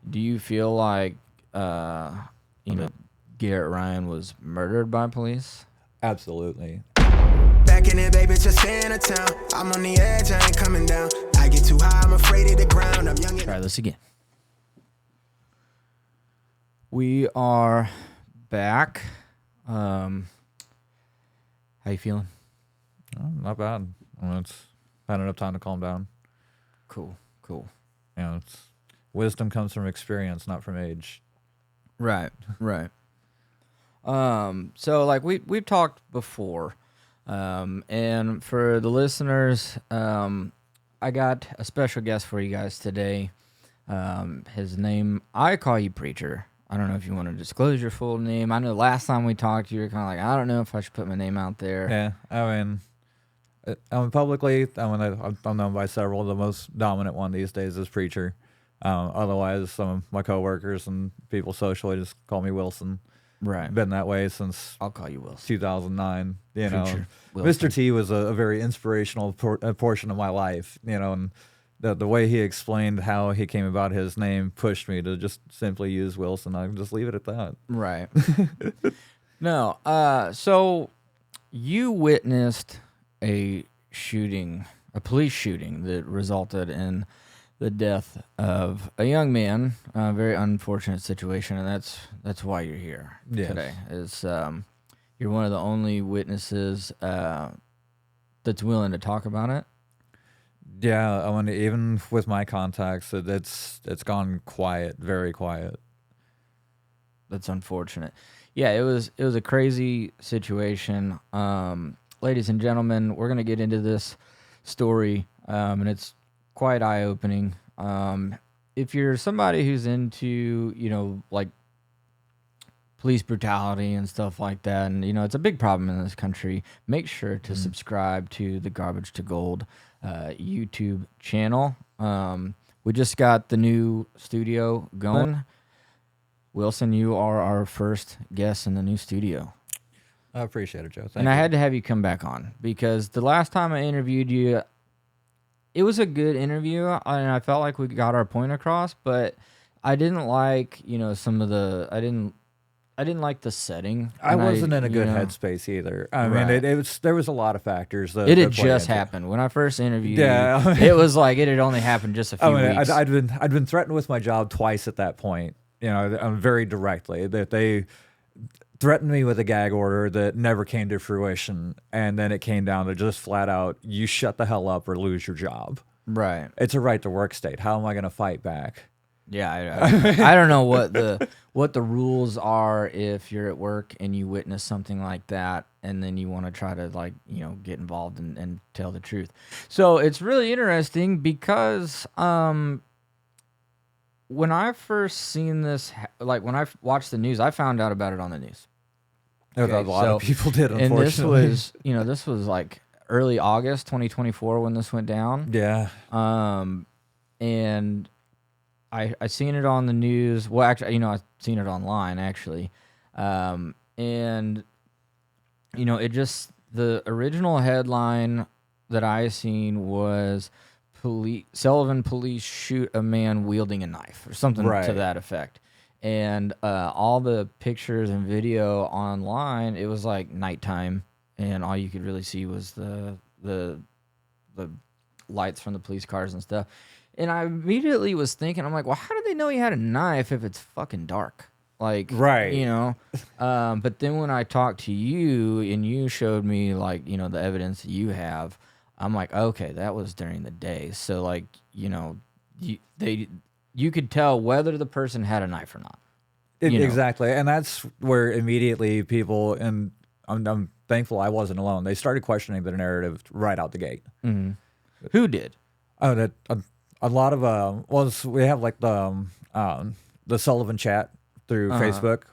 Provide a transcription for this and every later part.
Do you feel like, you know, Garrett Ryan was murdered by police? Absolutely. Back in it, baby, just staying in town. I'm on the edge, I ain't coming down. I get too high, I'm afraid of the ground. I'm young. Try this again. We are back. How you feeling? Oh, not bad. It's had enough time to calm down. Cool. It's wisdom comes from experience, not from age. Right. So like we've talked before, and for the listeners, I got a special guest for you guys today. His name, I call you Preacher. I don't know if you want to disclose your full name. I know last time we talked, you were kind of like, I don't know if I should put my name out there. Yeah, publicly, I'm known by several. The most dominant one these days is Preacher. Otherwise, some of my coworkers and people socially just call me Wilson. Right. Been that way since I'll call you Wilson. 2009. Preacher Mr. T was a very inspirational portion of my life. And the way he explained how he came about his name pushed me to just simply use Wilson. I can just leave it at that. Right. No. So you witnessed a police shooting that resulted in the death of a young man. A very unfortunate situation, and that's why you're here today. Is you're one of the only witnesses that's willing to talk about it. Yeah, even with my contacts, it's gone quiet, very quiet. That's unfortunate. Yeah, it was a crazy situation. Ladies and gentlemen, we're gonna get into this story, and it's quite eye-opening. If you're somebody who's into, like police brutality and stuff like that, and it's a big problem in this country, make sure to subscribe to the Garbage to Gold YouTube channel. We just got the new studio going. Wilson, you are our first guest in the new studio. I appreciate it, Joe. Thank and you. I had to have you come back on because the last time I interviewed you, it was a good interview, and I felt like we got our point across, but I didn't like, some of the, I didn't like the setting. I wasn't in a good headspace either. I mean, there was a lot of factors. It had just happened when I first interviewed you. It was like it had only happened just a few weeks. I'd been threatened with my job twice at that point. Very directly that they threatened me with a gag order that never came to fruition, and then it came down to just flat out, you shut the hell up or lose your job. Right. It's a right to work state. How am I going to fight back? Yeah, I don't know what the rules are if you're at work and you witness something like that, and then you want to try to get involved and tell the truth. So it's really interesting because when I first seen this, when I watched the news, I found out about it on the news. Okay, a lot of people did, unfortunately. And this was like early August 2024 when this went down. Yeah. And I seen it on the news. Well, actually, I seen it online actually. And it just, the original headline that I seen was Sullivan police shoot a man wielding a knife or something to that effect. And all the pictures and video online, it was like nighttime, and all you could really see was the lights from the police cars and stuff. And I immediately was thinking, I'm like, well, how do they know he had a knife if it's fucking dark? Like, right. But then when I talked to you and you showed me the evidence that you have, I'm like, okay, that was during the day. So you could tell whether the person had a knife or not. Exactly. And that's where immediately people, and I'm thankful I wasn't alone, they started questioning the narrative right out the gate. Mm-hmm. Who did? Oh, a lot of we have the Sullivan chat through Facebook.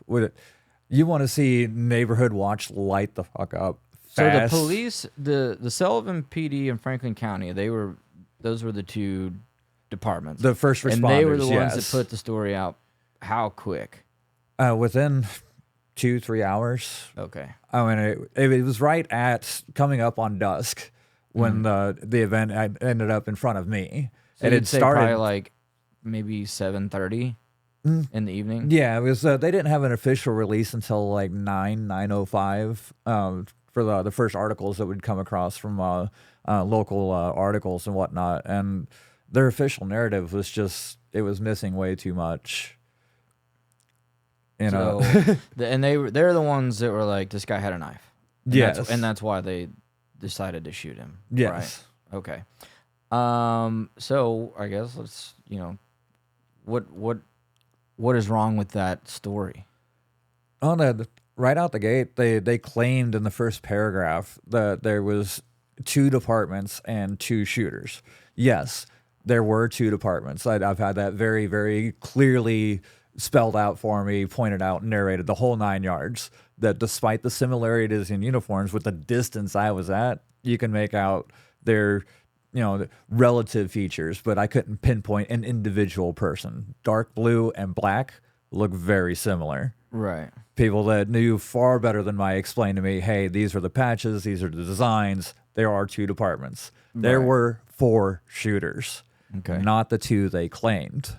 You want to see Neighborhood Watch light the fuck up fast. So the police, the Sullivan PD in Franklin County, those were the two departments. The first responders, and they were the ones that put the story out. How quick? Within 2-3 hours. Okay. I mean, it was right at coming up on dusk when the event ended up in front of me. So and it started probably maybe 7:30. in the evening. Yeah, it was. They didn't have an official release until like 9:05 for the first articles that would come across from local articles and whatnot, and their official narrative was just it was missing way too much. You know, So, they're the ones that were like, this guy had a knife. And yes, and that's why they decided to shoot him. yes. Right? Okay. So I guess let's what is wrong with that story? On right out the gate, they claimed in the first paragraph that there was 2 departments and 2 shooters. Yes, there were 2 departments. I've had that very, very clearly spelled out for me, pointed out, narrated the whole 9 yards. That despite the similarities in uniforms, with the distance I was at, you can make out their relative features, but I couldn't pinpoint an individual person. Dark blue and black look very similar. Right. People that knew far better than I explained to me, hey, these are the patches, these are the designs. There are 2 departments. There Right. were 4 shooters, Okay. not the 2 they claimed.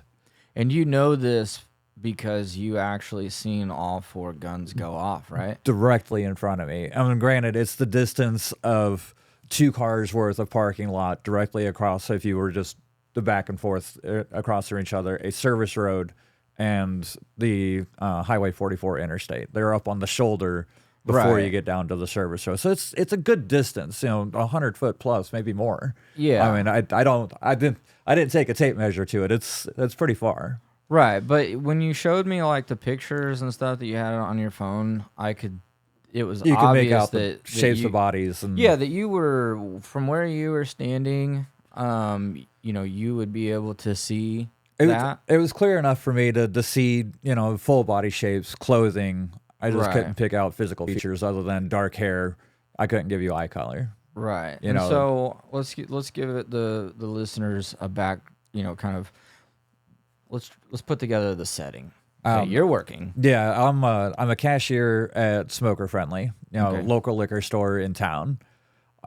And you know this because you actually seen all 4 guns go off, right? Directly in front of me. I mean, granted, it's the distance of 2 cars worth of parking lot directly across, if you were just the back and forth across from each other, a service road and the Highway 44 interstate. They're up on the shoulder before you Right. get down to the service road. So it's a good distance, 100 foot plus, maybe more. Yeah. I mean, I didn't take a tape measure to it. It's pretty far. Right, but when you showed me like the pictures and stuff that you had on your phone, it was You can obvious make out the that shapes you, of bodies and that you were from where you were standing. You would be able to see that. It was clear enough for me to see, full body shapes, clothing. I just Right. couldn't pick out physical features other than dark hair. I couldn't give you eye color. Right. You And know. so let's give it the listeners a back, kind of let's put together the setting. Okay, you're working. Yeah, I'm a cashier at Smoker Friendly, Okay. local liquor store in town.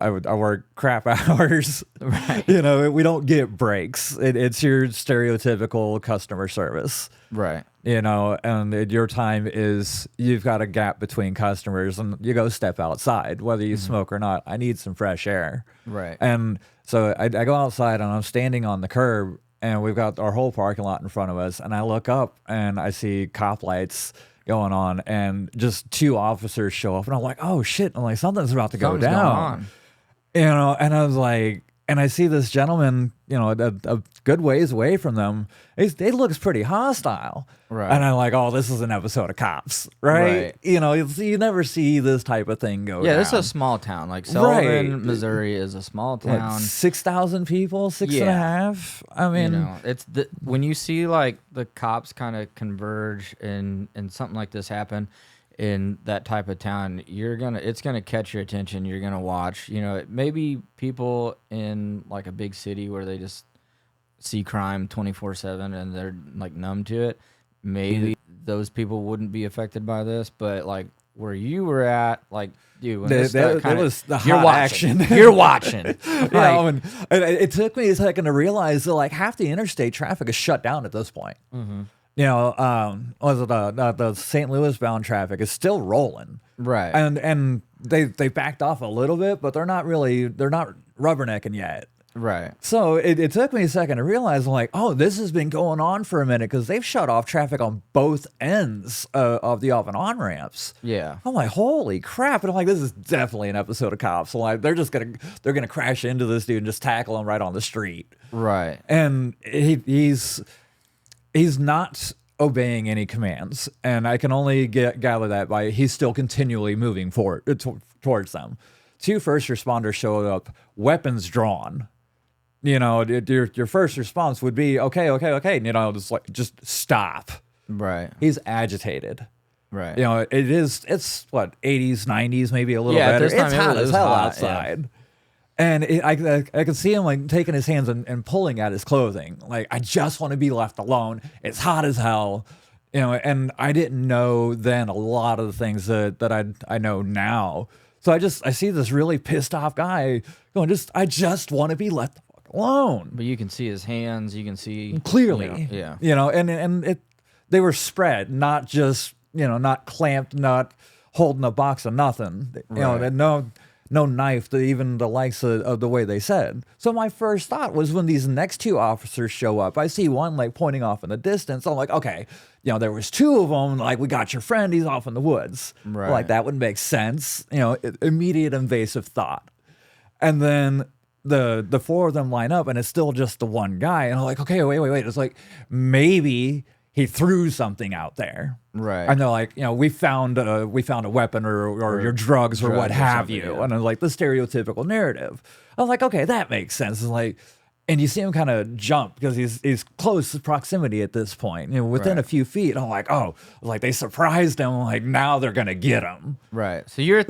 I work crap hours. Right. We don't get breaks. It's your stereotypical customer service. Right. And your time is you've got a gap between customers and you go step outside, whether you smoke or not. I need some fresh air. Right. And so I go outside and I'm standing on the curb and we've got our whole parking lot in front of us. And I look up and I see cop lights going on and just 2 officers show up. And I'm like, oh shit. I'm like, something's about to go Something's down. going on. And I was like, and I see this gentleman, a good ways away from them. He looks pretty hostile. Right. And I'm like, oh, this is an episode of Cops, right? You never see this type of thing go down. This is a small town. Like Sullivan, Right. Missouri is a small What, town. 6,000 people, 6.5. I mean, It's when you see like the cops kind of converge and something like this happen in that type of town, it's gonna catch your attention. You're gonna watch. Maybe people in like a big city where they just see crime 24/7 and they're like numb to it. Maybe those people wouldn't be affected by this, but like where you were at, like, dude, when this stuff that was the you're hot watching. action. You're watching. And it took me a second to realize that like half the interstate traffic is shut down at this point. Mm-hmm. Was it the St. Louis bound traffic is still rolling, Right. and they backed off a little bit, but they're not rubbernecking yet. Right. So it took me a second to realize, I'm like, oh, this has been going on for a minute because they've shut off traffic on both ends of the off and on ramps. Yeah. I'm like, holy crap! And I'm like, this is definitely an episode of Cops. So like, they're gonna crash into this dude and just tackle him right on the street. Right. And he's not obeying any commands, and I can only gather that by he's still continually moving forward towards them. 2 first responders showed up, weapons drawn. Your first response would be okay, just stop. Right. He's agitated. Right. It's what 80s, 90s, maybe a little Yeah, at better. this time It's it hot was as hell hot, outside. And I could see him like taking his hands and pulling at his clothing. Like, I just want to be left alone. It's hot as hell. And I didn't know then a lot of the things that I know now. So I see this really pissed off guy going, I just want to be left the fuck alone. But you can see his hands. You can see Clearly. Yeah. And they were spread, not just, not clamped, not holding a box of nothing. Right. No knife, even the likes of the way they said. So my first thought was when these next two officers show up, I see one like pointing off in the distance. I'm like, okay, there was two of them. Like, we got your friend. He's off in the woods. Right. Like, that would make sense. Immediate invasive thought. And then the four of them line up, and it's still just the one guy. And I'm like, okay, wait. It's like, maybe he threw something out there. Right. And they're like, we found a weapon or your drugs or what have you. Yeah. And it's like the stereotypical narrative. I was like, okay, that makes sense. It's like, and you see him kind of jump because he's close proximity at this point, within a few feet. I'm like, oh, like they surprised him. Like, now they're going to get him. Right. So you're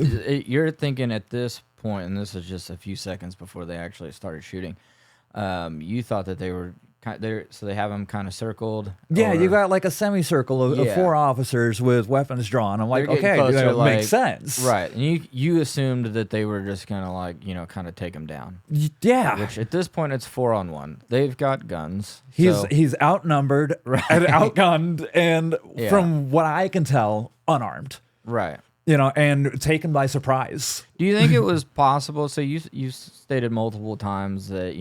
thinking at this point, and this is just a few seconds before they actually started shooting, you thought that they were there, so they have them kind of circled. Yeah, you got like a semicircle of four officers with weapons drawn. I'm like, okay, that makes sense. Right. And you assumed that they were just going to like, kind of take them down. Yeah. Which at this point, it's 4-on-1. They've got guns. He's outnumbered and outgunned, and from what I can tell, unarmed. Right. And taken by surprise. Do you think it was possible? So you stated multiple times that,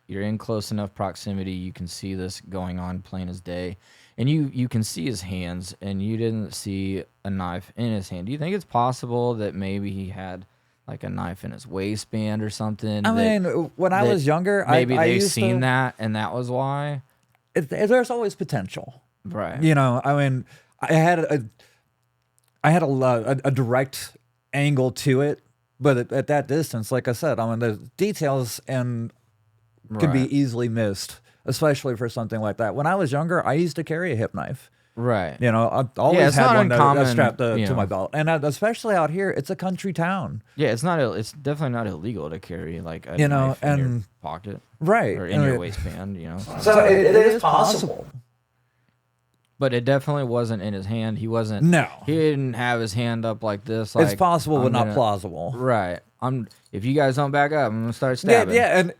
you're in close enough proximity, you can see this going on plain as day, and you can see his hands, and you didn't see a knife in his hand. Do you think it's possible that maybe he had like a knife in his waistband or something? I mean, when I was younger, maybe I they've used seen that, and that was why. There's always potential, right? I mean, I had a direct angle to it, but at that distance, like I said, I mean, the details and can be easily missed, especially for something like that. When I was younger, I used to carry a hip knife. Right. I always had one uncommon, strapped to my belt. And especially out here, it's a country town. Yeah, it's definitely not illegal to carry like a knife in your pocket. Right. Or in your waistband, So it is possible. But it definitely wasn't in his hand. He wasn't. No. He didn't have his hand up like this. It's possible, but not plausible. Right. If you guys don't back up, I'm gonna start stabbing. Yeah, and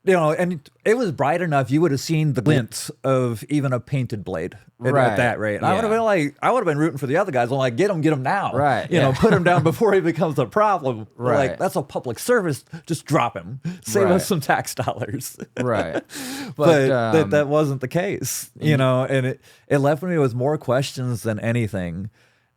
and it was bright enough you would have seen the glint of even a painted blade at that rate. And I would have been rooting for the other guys. I'm like, get him now. Right. Put him down before he becomes a problem. Right. Like, that's a public service. Just drop him. Save us some tax dollars. Right. But that wasn't the case. And it left me with more questions than anything.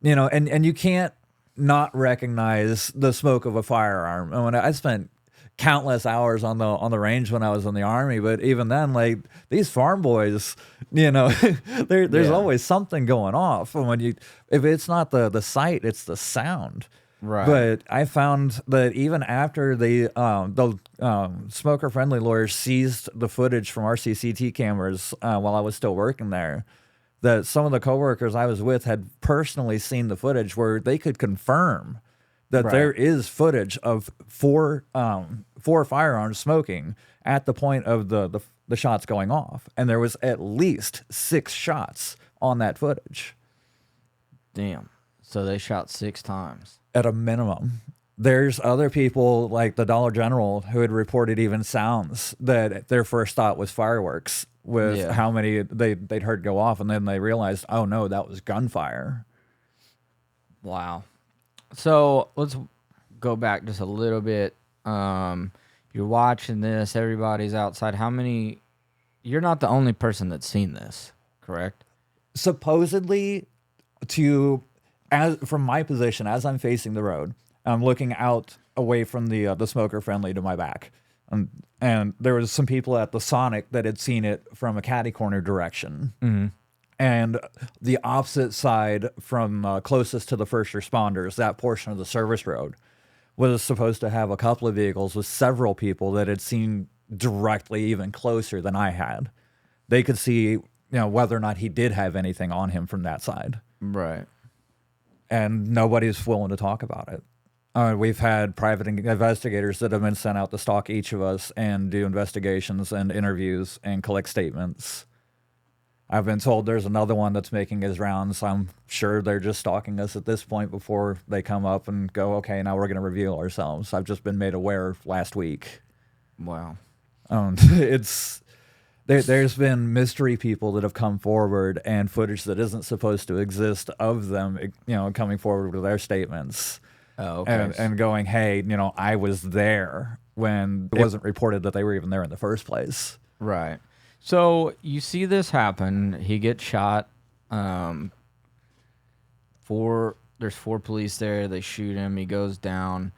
And you can't not recognize the smoke of a firearm. And when I spent countless hours on the range when I was in the Army, but even then, like, these farm boys, there's always something going off. And if it's not the sight, it's the sound. Right. But I found that even after the smoker friendly lawyers seized the footage from our CCT cameras while I was still working there, that some of the coworkers I was with had personally seen the footage where they could confirm that there is footage of four firearms smoking at the point of the shots going off. And there was at least 6 shots on that footage. Damn. So they shot 6 times. At a minimum. There's other people like the Dollar General who had reported even sounds that their first thought was fireworks with how many they'd heard go off. And then they realized, oh no, that was gunfire. Wow. So let's go back just a little bit. You're watching this, everybody's outside. You're not the only person that's seen this, correct? Supposedly, from my position, as I'm facing the road, I'm looking out away from the smoker friendly to my back. And there was some people at the Sonic that had seen it from a catty corner direction. Mm-hmm. And the opposite side from closest to the first responders, that portion of the service road, was supposed to have a couple of vehicles with several people that had seen directly even closer than I had. They could see, whether or not he did have anything on him from that side. Right. And nobody's willing to talk about it. We've had private investigators that have been sent out to stalk each of us and do investigations and interviews and collect statements. I've been told there's another one that's making his rounds. I'm sure they're just stalking us at this point before they come up and go, okay, now we're going to reveal ourselves. I've just been made aware last week. Wow. There's There's been mystery people that have come forward and footage that isn't supposed to exist of them, coming forward with their statements. Oh, okay. And going, hey, I was there when it wasn't reported that they were even there in the first place. Right. So you see this happen. He gets shot. There's 4 police there. They shoot him. He goes down,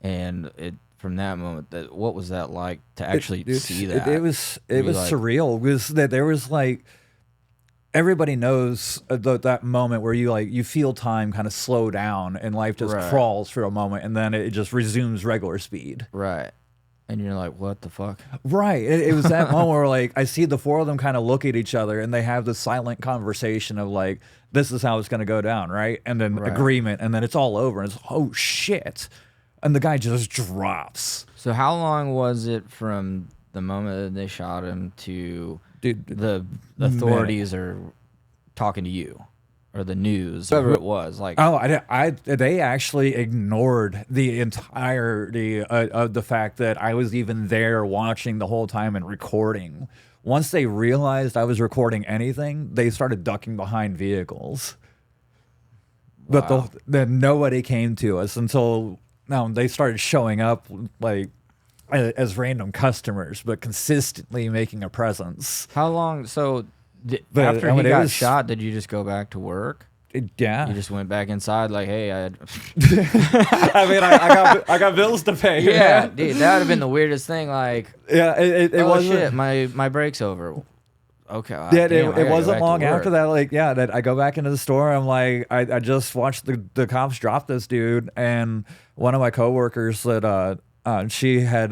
and from that moment, what was that like to actually see that? It was surreal. It was that there was like, everybody knows that moment where you feel time kind of slow down and life just crawls for a moment, and then it just resumes regular speed. Right. And you're like, what the fuck? Right. It was that moment where like I see the 4 of them kind of look at each other and they have this silent conversation of like, this is how it's going to go down, right? And then agreement, and then it's all over, and it's oh shit. And the guy just drops. So how long was it from the moment that they shot him to the authorities are talking to you, or the news, or who it was? Like, they actually ignored the entirety of the fact that I was even there watching the whole time and recording. Once they realized I was recording anything, they started ducking behind vehicles. Wow. But then nobody came to us until. Now they started showing up like as random customers, but consistently making a presence. How long? So after he got shot, did you just go back to work? Yeah, you just went back inside like, hey, I mean, I got bills to pay. Yeah, dude, that would have been the weirdest thing. Like, yeah, it wasn't. Shit, my break's over. Okay. Yeah, it wasn't long after that. Like, yeah, that I go back into the store. I'm like, I just watched the cops drop this dude, and one of my coworkers that she had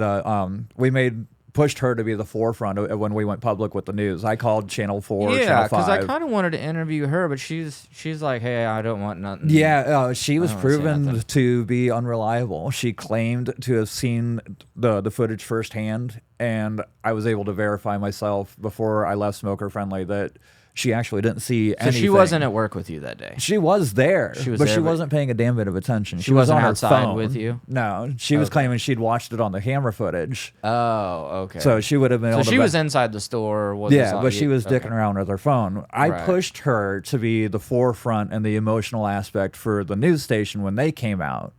pushed her to be the forefront of when we went public with the news. I called Channel 4, Channel 5. Yeah, because I kind of wanted to interview her, but she's like, hey, I don't want nothing. Yeah, she was proven to be unreliable. She claimed to have seen the footage firsthand, and I was able to verify myself before I left Smoker Friendly that she actually didn't see anything. So she wasn't at work with you that day? She was there, but she wasn't paying a damn bit of attention. She wasn't on her outside phone with you? No, she was claiming she'd watched it on the camera footage. Oh, okay. So she would have been able to... So she was inside the store? But she was dicking around with her phone. I pushed her to be the forefront and the emotional aspect for the news station when they came out.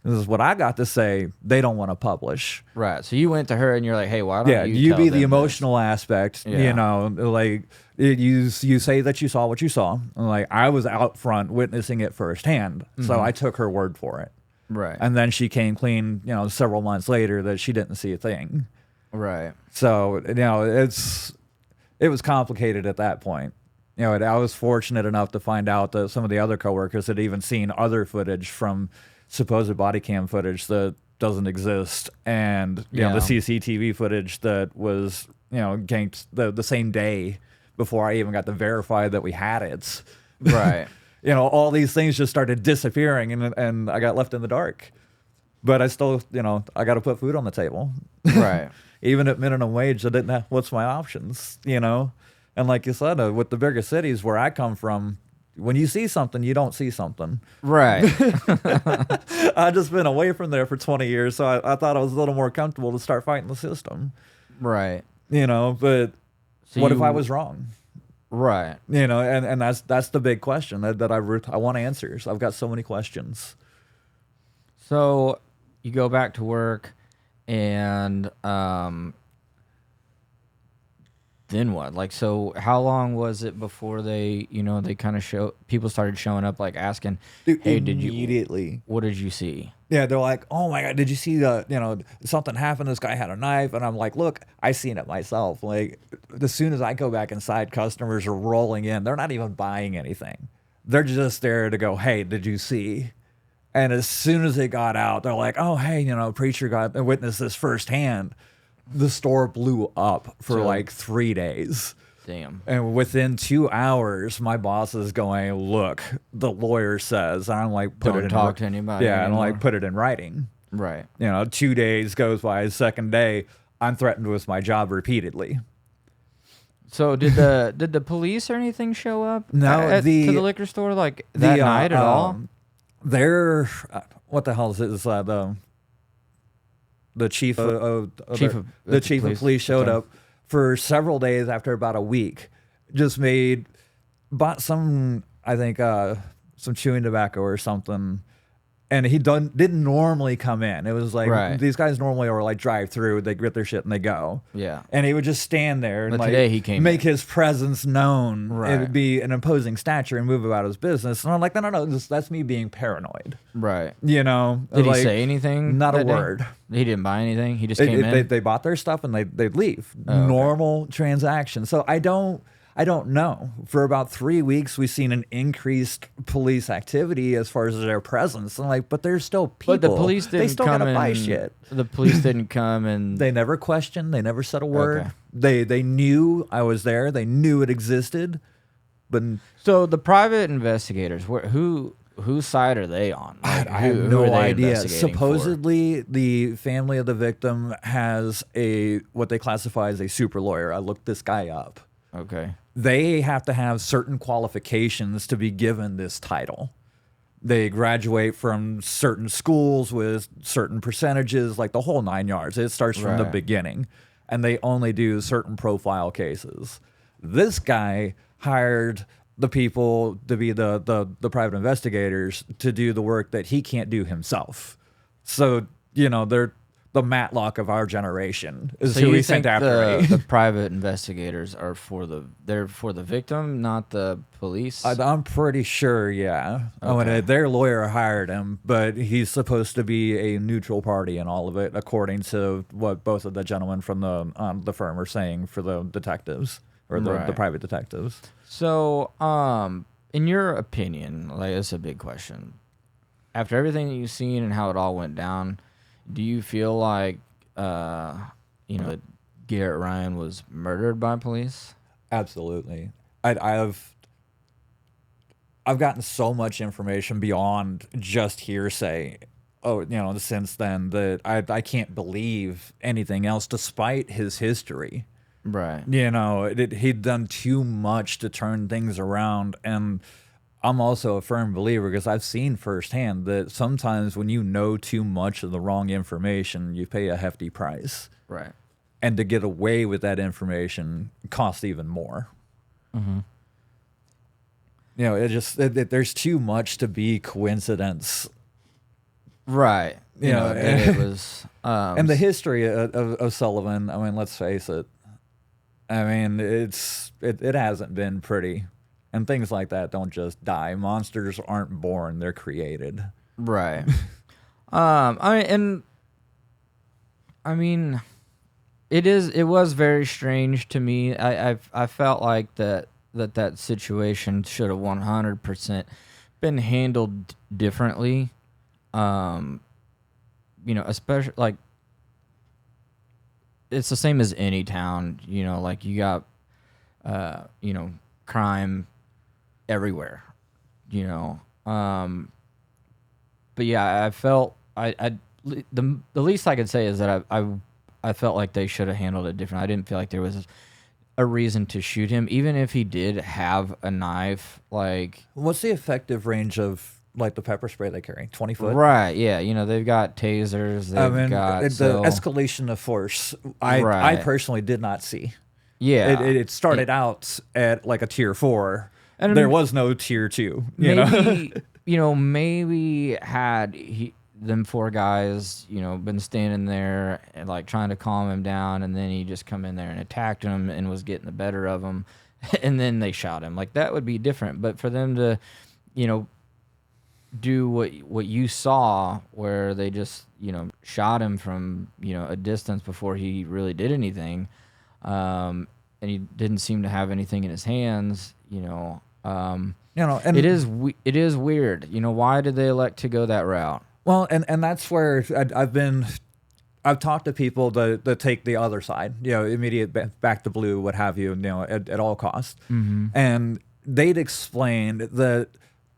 This is what I got to say. They don't want to publish. Right. So you went to her and you're like, hey, why don't you tell be them the emotional aspect, like... You say that you saw what you saw. And like, I was out front witnessing it firsthand, so I took her word for it. Right. And then she came clean, several months later that she didn't see a thing. Right. So it was complicated at that point. I was fortunate enough to find out that some of the other coworkers had even seen other footage from supposed body cam footage that doesn't exist, and the CCTV footage that was ganked the same day before I even got to verify that we had it. Right. All these things just started disappearing, and I got left in the dark. But I still, I got to put food on the table. Right. Even at minimum wage, I didn't have, what's my options, And like you said, with the bigger cities where I come from, when you see something, you don't see something. Right. I've just been away from there for 20 years, so I thought I was a little more comfortable to start fighting the system. Right. But... So what if I was wrong? Right. And that's the big question that I want answers. I've got so many questions. So you go back to work, and then what? Like, so how long was it before they kind of people started showing up, like asking, hey, immediately. What did you see? Yeah, they're like, oh my God, did you see something happened? This guy had a knife. And I'm like, look, I seen it myself. Like, as soon as I go back inside, customers are rolling in. They're not even buying anything. They're just there to go, hey, did you see? And as soon as they got out, they're like, oh, hey, preacher got witnessed this firsthand. The store blew up for like 3 days. Damn. And within 2 hours, my boss is going, look, the lawyer says, and I'm like, don't talk to anybody. Yeah, anymore. and like put it in writing. Right. 2 days goes by. Second day, I'm threatened with my job repeatedly. So did the police or anything show up? No, to the liquor store like that night at all? They're what the hell is it? The chief of police showed up for several days after about a week. Just bought some, I think, some chewing tobacco or something. And he didn't normally come in. It was like, Right. these guys normally are like drive through, they get their shit and they go. Yeah. And he would just stand there and But like today he came make in. his presence known. Right. It would be an imposing stature and move about his business. And I'm like, no, that's me being paranoid. Right. You know? Did like, he say anything? Not a that day? word. He didn't buy anything. He just came in. They bought their stuff and they'd leave. Oh, okay. Normal transaction. So I don't know. For about 3 weeks, we've seen an increased police activity as far as their presence. And like, but there's still people. But the police didn't they still come gotta buy and shit. The police didn't come and They never questioned. They never said a word. Okay. They knew I was there. They knew it existed. But So the private investigators, whose side are they on? Like, I have who no are they idea. investigating for? Supposedly, the family of the victim has what they classify as a super lawyer. I looked this guy up. Okay. They have to have certain qualifications to be given this title. They graduate from certain schools with certain percentages, like the whole 9 yards. It starts from the Right. beginning, and they only do certain profile cases. This guy hired the people to be the private investigators to do the work that he can't do himself. So, you know, they're the Matlock of our generation is So who you he think sent after me. the private investigators are for the victim, not the police? I'm pretty sure, yeah. I Okay. mean, their lawyer hired him, but he's supposed to be a neutral party in all of it, according to what both of the gentlemen from the firm are saying for the detectives or the Right. private detectives. So, in your opinion, like it's a big question. After everything that you've seen and how it all went down, do you feel like that Garrett Ryan was murdered by police? Absolutely. I've gotten so much information beyond just hearsay. Since then that I can't believe anything else, despite his history. Right. You know, he'd done too much to turn things around. And I'm also a firm believer, because I've seen firsthand that sometimes when you know too much of the wrong information, you pay a hefty price. Right. And to get away with that information costs even more. Mm-hmm. You know, there's too much to be coincidence. Right. You know, that it was. And the history of Sullivan, I mean, let's face it. I mean, it hasn't been pretty. And things like that don't just die. Monsters aren't born; they're created. Right. It was very strange to me. I felt like that situation should have 100% been handled differently. Especially like it's the same as any town. You know, like you got crime everywhere. You know, but yeah, I felt the least I could say is that I felt like they should have handled it different. I didn't feel like there was a reason to shoot him, even if he did have a knife. Like, what's the effective range of like the pepper spray they carry? 20 foot. right? Yeah, they've got tasers. They've got the escalation of force. I personally did not see. Yeah, It started out at like a tier 4. And there was no tier 2. Maybe had them 4 guys, been standing there and like trying to calm him down, and then he just come in there and attacked him and was getting the better of him, and then they shot him. Like that would be different. But for them to, do what you saw, where they just shot him from a distance before he really did anything, and he didn't seem to have anything in his hands, and it is weird. Why did they elect to go that route? Well, and that's where I've talked to people that take the other side, immediate back to blue, what have you, at all costs. Mm-hmm. And they'd explained that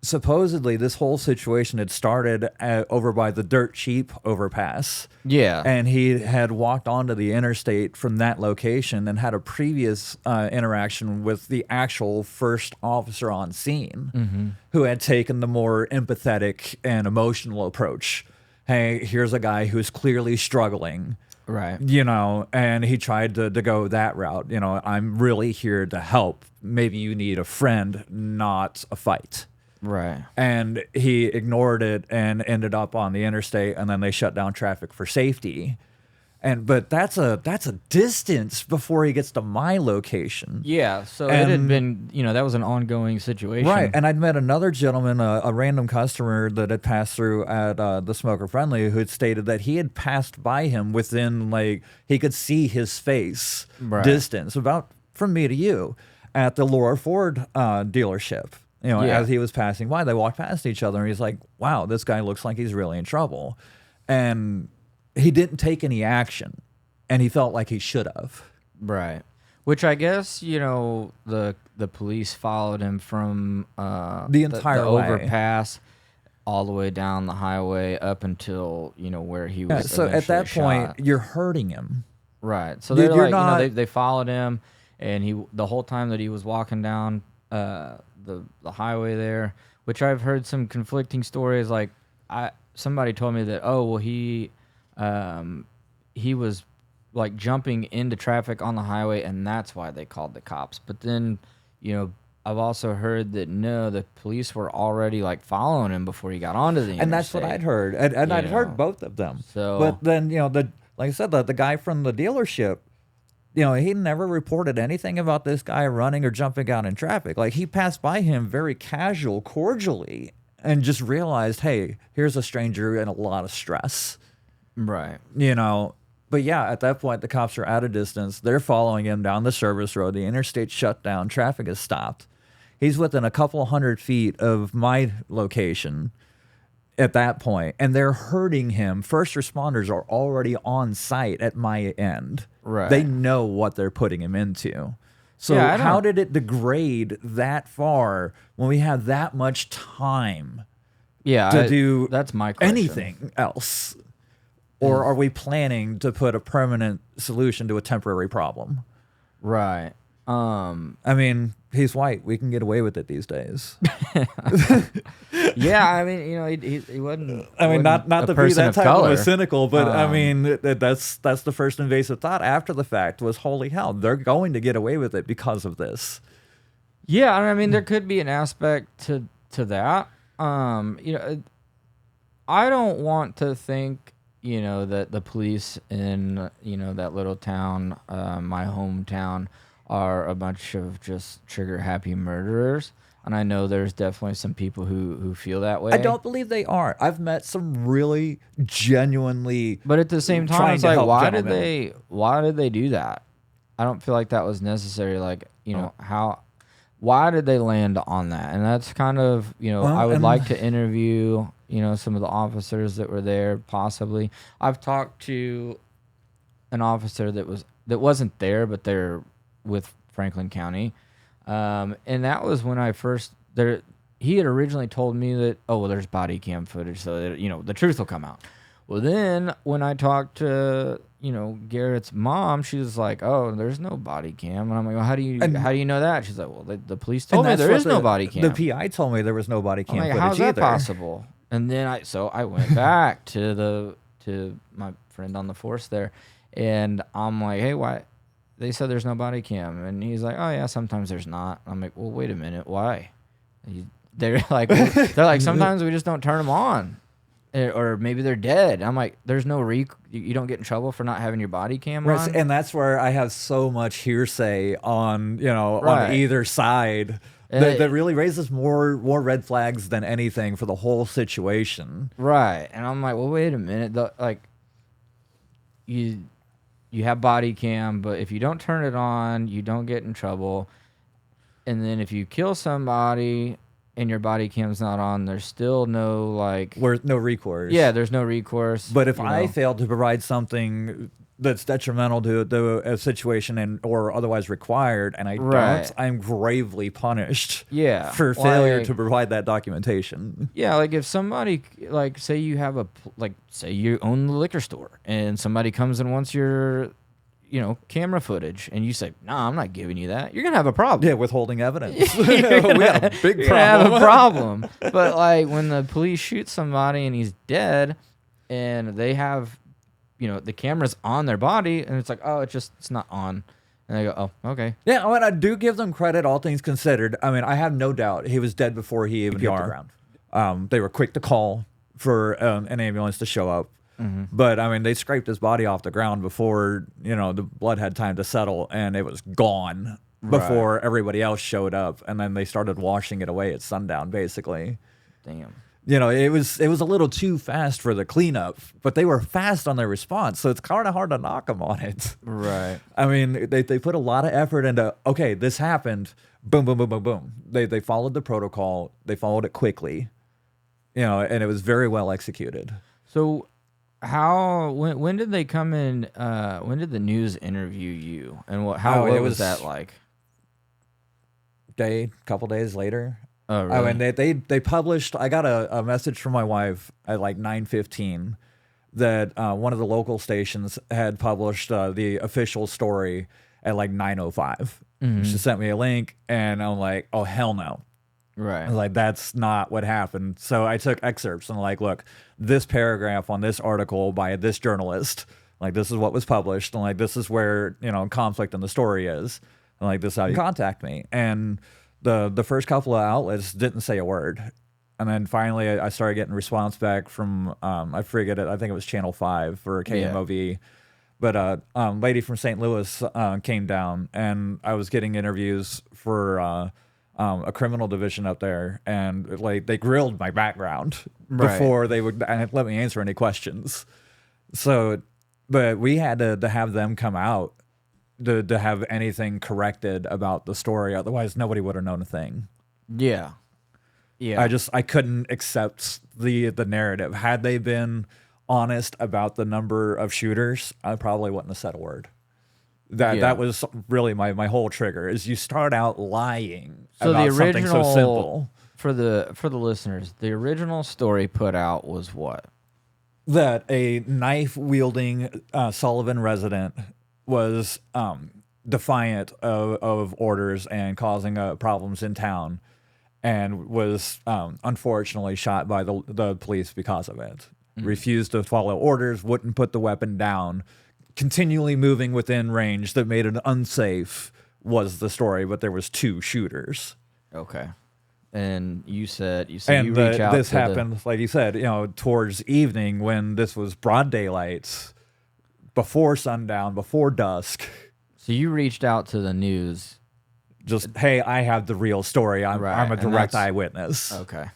supposedly this whole situation had started over by the Dirt Cheap overpass. Yeah. And he had walked onto the interstate from that location and had a previous interaction with the actual first officer on scene, Mm-hmm. who had taken the more empathetic and emotional approach. Hey, here's a guy who's clearly struggling. Right. And he tried to go that route. I'm really here to help. Maybe you need a friend, not a fight. Right. And he ignored it and ended up on the interstate, and then they shut down traffic for safety. But that's a distance before he gets to my location. Yeah, so it had been, that was an ongoing situation. Right, and I'd met another gentleman, a random customer that had passed through at the Smoker Friendly, who had stated that he had passed by him within, he could see his face distance, about from me to you, at the Laura Ford dealership. As he was passing by, they walked past each other, and he's like, wow, this guy looks like he's really in trouble. And he didn't take any action, and he felt like he should have. Right. Which I guess, the police followed him from the entire the way. overpass all the way down the highway up until, where he was so at that point, shot. you're hurting him. Right. So Dude, they're not... they followed him, and the whole time that he was walking down the highway there, which I've heard some conflicting stories. Somebody told me that, he was jumping into traffic on the highway, and that's why they called the cops. But then, I've also heard that no, the police were already following him before he got onto the interstate. And that's what I'd heard, and I'd heard both of them. So, but then like I said, the guy from the dealership, he never reported anything about this guy running or jumping out in traffic. He passed by him very cordially, and just realized, hey, here's a stranger in a lot of stress. Right. But yeah, at that point, the cops are at a distance. They're following him down the service road. The interstate shut down. Traffic is stopped. He's within a couple 100 feet of my location at that point, and they're hurting him. First responders are already on site at my end. Right. They know what they're putting him into. So how did it degrade that far when we have that much time to do that's my question. anything else? Or are we planning to put a permanent solution to a temporary problem? Right. I mean, he's white. We can get away with it these days. Yeah, I mean, he wasn't. I mean, not a to be person that of type color. of a cynical, but I mean, that's the first invasive thought after the fact was, holy hell, they're going to get away with it because of this. Yeah, I mean, there could be an aspect to that. I don't want to think, that the police in, that little town, my hometown, are a bunch of just trigger-happy murderers. And I know there's definitely some people who feel that way. I don't believe they are. I've met some really genuinely. But at the same time, it's like, why did they do that? I don't feel like that was necessary. Why did they land on that? And that's kind of, I would like to interview, some of the officers that were there, possibly. I've talked to an officer that wasn't there, but they're with Franklin County. And that was when I first there. He had originally told me that, there's body cam footage, so that, the truth will come out. Well, then when I talked to Garrett's mom, she was like, "Oh, there's no body cam," and I'm like, "Well, how do you know that?" She's like, "Well, the police told me there is no body cam." The PI told me there was no body cam I'm like, footage how's that either. possible? And then I went back to my friend on the force there, and I'm like, "Hey, why?" They said there's no body cam, and he's like, "Oh yeah, sometimes there's not." I'm like, "Well, wait a minute, why?" They're like, sometimes we just don't turn them on, or maybe they're dead. I'm like, "There's no you don't get in trouble for not having your body cam on." And that's where I have so much hearsay on Right. on either side that really raises more red flags than anything for the whole situation. Right, and I'm like, "Well, wait a minute, You have body cam, but if you don't turn it on, you don't get in trouble. And then if you kill somebody and your body cam's not on, there's still no no recourse. Yeah, there's no recourse. But if I fail to provide something that's detrimental to a situation or otherwise required, and I don't, I'm gravely punished. Yeah, for failure to provide that documentation. Yeah, if somebody say you have say you own the liquor store and somebody comes and wants your camera footage, and you say, "No, I'm not giving you that," you're gonna have a problem. Yeah, withholding evidence. We have a big problem. Have a problem. But when the police shoot somebody and he's dead, and they have the camera's on their body, and it's like, oh, it's not on. And they go, oh, okay. Yeah, I mean, I do give them credit, all things considered. I mean, I have no doubt he was dead before he even hit the ground. They were quick to call for an ambulance to show up. But, I mean, they scraped his body off the ground before, the blood had time to settle, and it was gone before everybody else showed up. And then they started washing it away at sundown, basically. Damn. It was a little too fast for the cleanup, but they were fast on their response, so it's kind of hard to knock them on it. Right. I mean, they put a lot of effort into, okay, this happened, boom, boom, boom, boom, boom. They followed the protocol, they followed it quickly, and it was very well executed. So when did they come in, when did the news interview you, and what was that like? Couple days later. Oh, really? I mean, they published. I got a message from my wife at like 9:15 that one of the local stations had published the official story at like 9:05. She sent me a link, and I'm like, oh hell no! Right. I was like, that's not what happened. So I took excerpts and like, look, this paragraph on this article by this journalist, like this is what was published, and like this is where conflict in the story is, and like this is how you contact me. And the first couple of outlets didn't say a word, and then finally I started getting response back from I forget it. I think it was Channel 5 for KMOV, but a lady from St. Louis came down, and I was getting interviews for a criminal division up there, and like they grilled my background before they would let me answer any questions. So, but we had to have them come out to have anything corrected about the story. Otherwise, nobody would have known a thing. Yeah. Yeah. I couldn't accept the narrative. Had they been honest about the number of shooters, I probably wouldn't have said a word. That was really my whole trigger, is you start out lying about something so simple. For the listeners, the original story put out was what? That a knife-wielding Sullivan resident was defiant of orders and causing problems in town, and was unfortunately shot by the police because of it. Refused to follow orders, wouldn't put the weapon down, continually moving within range that made it unsafe was the story, but there was 2 shooters. Okay. And you said and you reach out. This happened, like you said, towards evening when this was broad daylight, before sundown, before dusk. So you reached out to the news. Just, hey, I have the real story. I'm a direct eyewitness. Okay.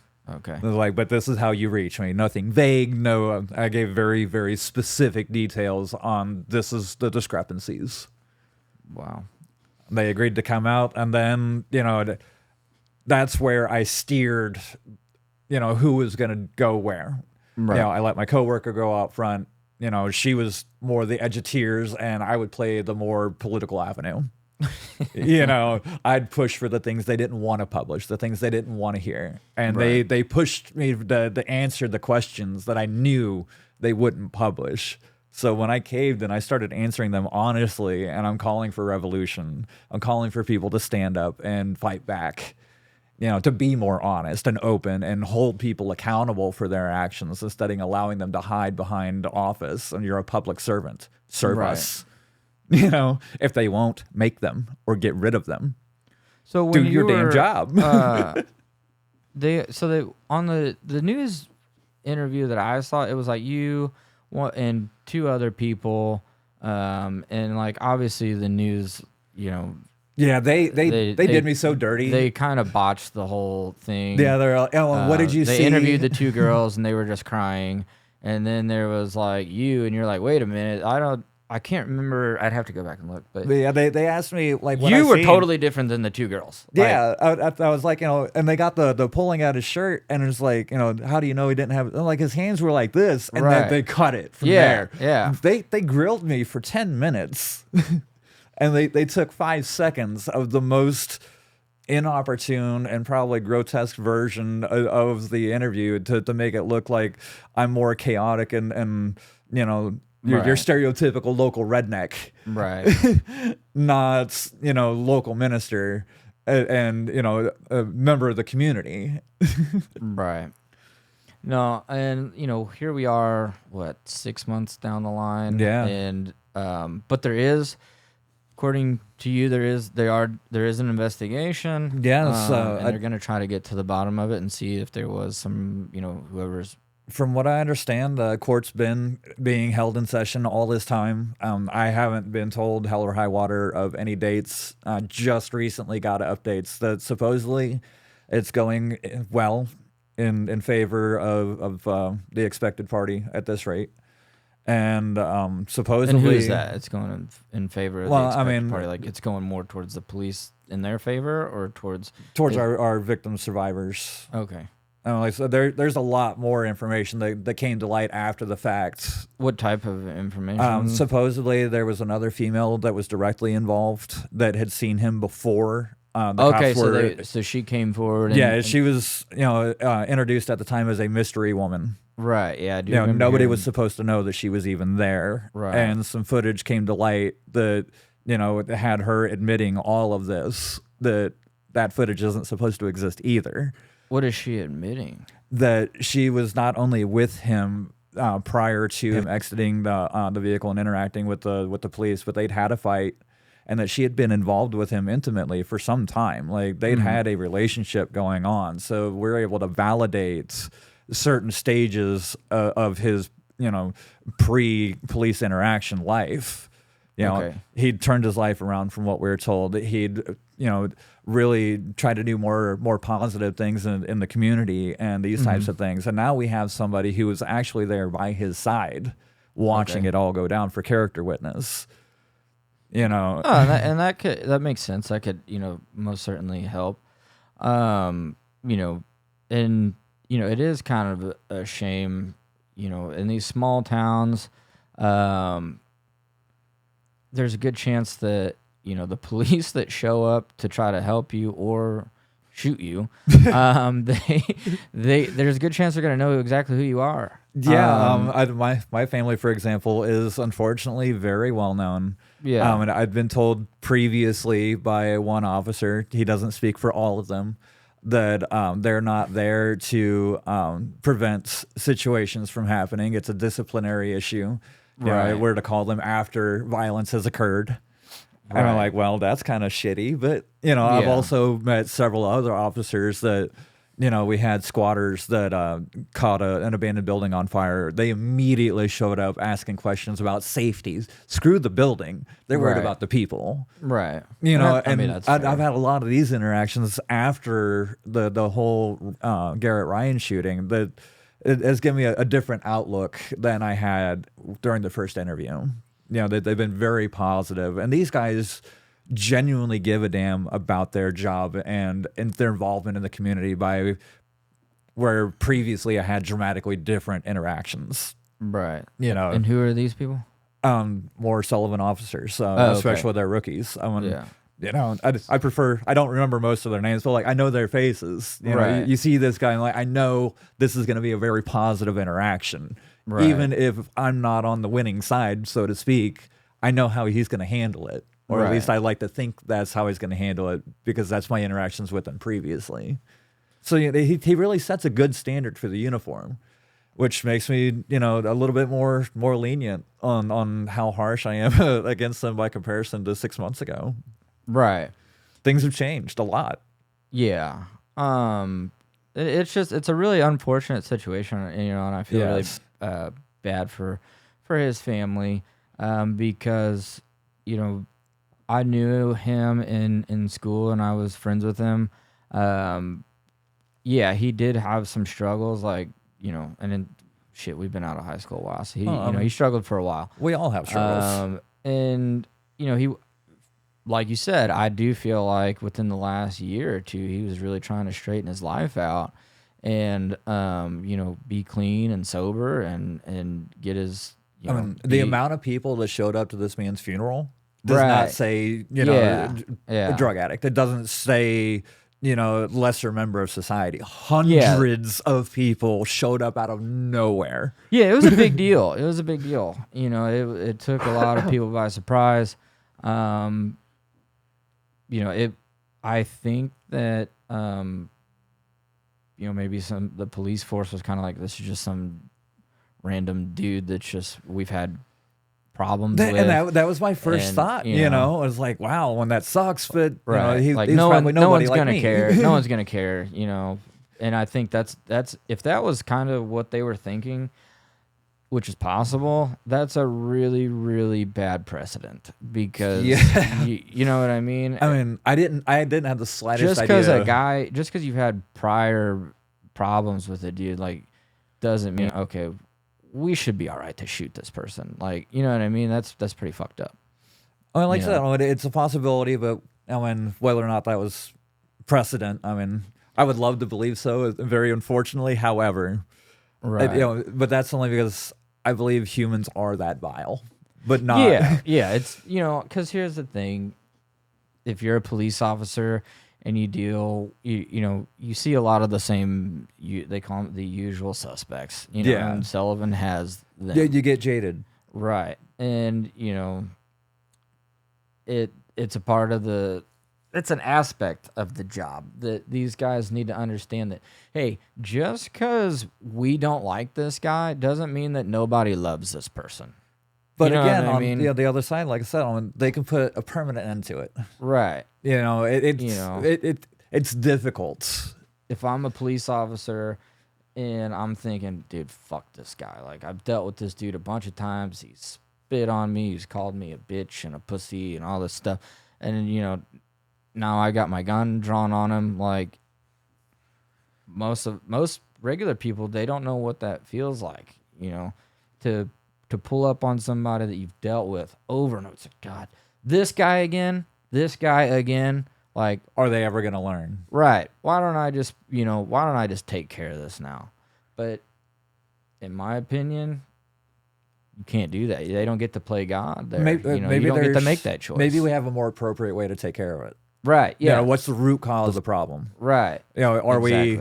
Like, but this is how you reach me. Nothing vague. No, I gave very, very specific details on this is the discrepancies. Wow. They agreed to come out, and then, that's where I steered, who was going to go where. Right. I let my coworker go out front. She was more the edgeteers, and I would play the more political avenue. I'd push for the things they didn't want to publish, the things they didn't want to hear. And they pushed me to answer the questions that I knew they wouldn't publish. So when I caved and I started answering them honestly, and I'm calling for revolution, I'm calling for people to stand up and fight back, to be more honest and open and hold people accountable for their actions instead of allowing them to hide behind office. And you're a public servant. Serve us. If they won't, make them or get rid of them. So when do your damn job. They on the news interview that I saw, it was like you and 2 other people, and like obviously the news, Yeah, they did me so dirty. They kind of botched the whole thing. Yeah, they're all, what did you see? They interviewed the 2 girls, and they were just crying. And then there was like you, and you're like, wait a minute, I can't remember. I'd have to go back and look. But yeah, they asked me like when you were totally different than the 2 girls. Yeah, I was like, and they got the pulling out his shirt, and it's like, how do you know he didn't have? Like his hands were like this, and then they cut it from there. Yeah, they grilled me for 10 minutes, and they took 5 seconds of the most inopportune and probably grotesque version of the interview to make it look like I'm more chaotic and your stereotypical local redneck, right? Not local minister and a member of the community, right? No, and here we are, what, 6 months down the line, Yeah. and but there is, according to you, there is an investigation. Yeah, so and they're gonna try to get to the bottom of it and see if there was some, whoever's. from what I understand, the court's been being held in session all this time. I haven't been told hell or high water of any dates. Just recently got updates that supposedly it's going well in favor of the expected party at this rate. And supposedly, And who is that? It's going in favor of Well, the I expected mean, party. Like, it's going more towards the police in their favor, or towards our victim survivors. Okay. Like, so there's a lot more information that came to light after the fact. What type of information? Supposedly, there was another female that was directly involved that had seen him before. Okay, so she came forward. And, she was introduced at the time as a mystery woman. Right. Yeah. I do remember nobody hearing- was supposed to know that she was even there. Right. And some footage came to light that had her admitting all of this. That footage isn't supposed to exist either. What is she admitting? That she was not only with him prior to him exiting the vehicle and interacting with the police, but they'd had a fight, and that she had been involved with him intimately for some time. Like, they'd had a relationship going on. So we're able to validate certain stages of his pre-police interaction life. Okay. He'd turned his life around from what we were told. He'd really tried to do more positive things in the community and these types of things. And now we have somebody who was actually there by his side watching it all go down for character witness. That makes sense. That could most certainly help. And it is kind of a shame, in these small towns. There's a good chance that the police that show up to try to help you or shoot you, there's a good chance they're gonna know exactly who you are. Yeah, my family, for example, is unfortunately very well known. Yeah, and I've been told previously by one officer, he doesn't speak for all of them, that they're not there to prevent situations from happening. It's a disciplinary issue. Right. We're to call them after violence has occurred. Right. And I'm like, well, that's kind of shitty. But, I've also met several other officers that, we had squatters that caught an abandoned building on fire. They immediately showed up asking questions about safety. Screw the building. They're worried about the people. Right. I've had a lot of these interactions after the whole Garrett Ryan shooting that it has given me a different outlook than I had during the first interview. They've been very positive, and these guys genuinely give a damn about their job and their involvement in the community, by where previously I had dramatically different interactions. Right. And who are these people? More Sullivan officers, okay. especially their rookies. Yeah. I prefer, I don't remember most of their names, but like I know their faces. Right. You see this guy and like I know this is going to be a very positive interaction. Right. Even if I'm not on the winning side, so to speak, I know how he's going to handle it. Or at least I like to think that's how he's going to handle it, because that's my interactions with him previously. So he really sets a good standard for the uniform, which makes me, a little bit more lenient on how harsh I am against them by comparison to 6 months ago. Right. Things have changed a lot. Yeah. It's a really unfortunate situation, and I feel really bad for his family, because I knew him in school and I was friends with him. He did have some struggles, like and then we've been out of high school a while, so he struggled for a while. We all have struggles. And he, like you said, I do feel like within the last year or two, he was really trying to straighten his life out and, be clean and sober and get his, the amount of people that showed up to this man's funeral does not say, a drug addict. It doesn't say, lesser member of society. Hundreds of people showed up out of nowhere. Yeah, it was a big deal. It was a big deal. It took a lot of people by surprise. I think that, maybe the police force was kind of like, this is just some random dude that's just we've had problems with. And that was my first And, thought. You know, I was like, wow, when that sucks, but right, you know, like he's probably no nobody one's like gonna me. care. No one's gonna care. And I think that's if that was kind of what they were thinking, which is possible, that's a really, really bad precedent because you know what I mean? I mean, I didn't have the slightest idea. Just because you've had prior problems with a dude, like, doesn't mean, okay, we should be all right to shoot this person. Like, you know what I mean? That's pretty fucked up. I mean, like I said, it's a possibility, but I mean, whether or not that was precedent, I mean, I would love to believe so, very unfortunately. However, right. but that's only because I believe humans are that vile, but not. Yeah. It's, because here's the thing. If you're a police officer and you deal, you see a lot of the same, they call them the usual suspects, and Sullivan has them. Yeah, you get jaded. Right. And, it's a part of it's an aspect of the job that these guys need to understand that, hey, just because we don't like this guy doesn't mean that nobody loves this person. But again, on the other side, like I said, they can put a permanent end to it. Right. It's difficult. If I'm a police officer and I'm thinking, dude, fuck this guy. Like, I've dealt with this dude a bunch of times. He's spit on me. He's called me a bitch and a pussy and all this stuff. And, now I got my gun drawn on him. Like, most regular people, they don't know what that feels like, to pull up on somebody that you've dealt with over and over. It's like, God, this guy again. Like, are they ever going to learn? Right. Why don't I just take care of this now? But in my opinion, you can't do that. They don't get to play God. Maybe you don't get to make that choice. Maybe we have a more appropriate way to take care of it. Right. Yeah. What's the root cause of the problem? Right. Are we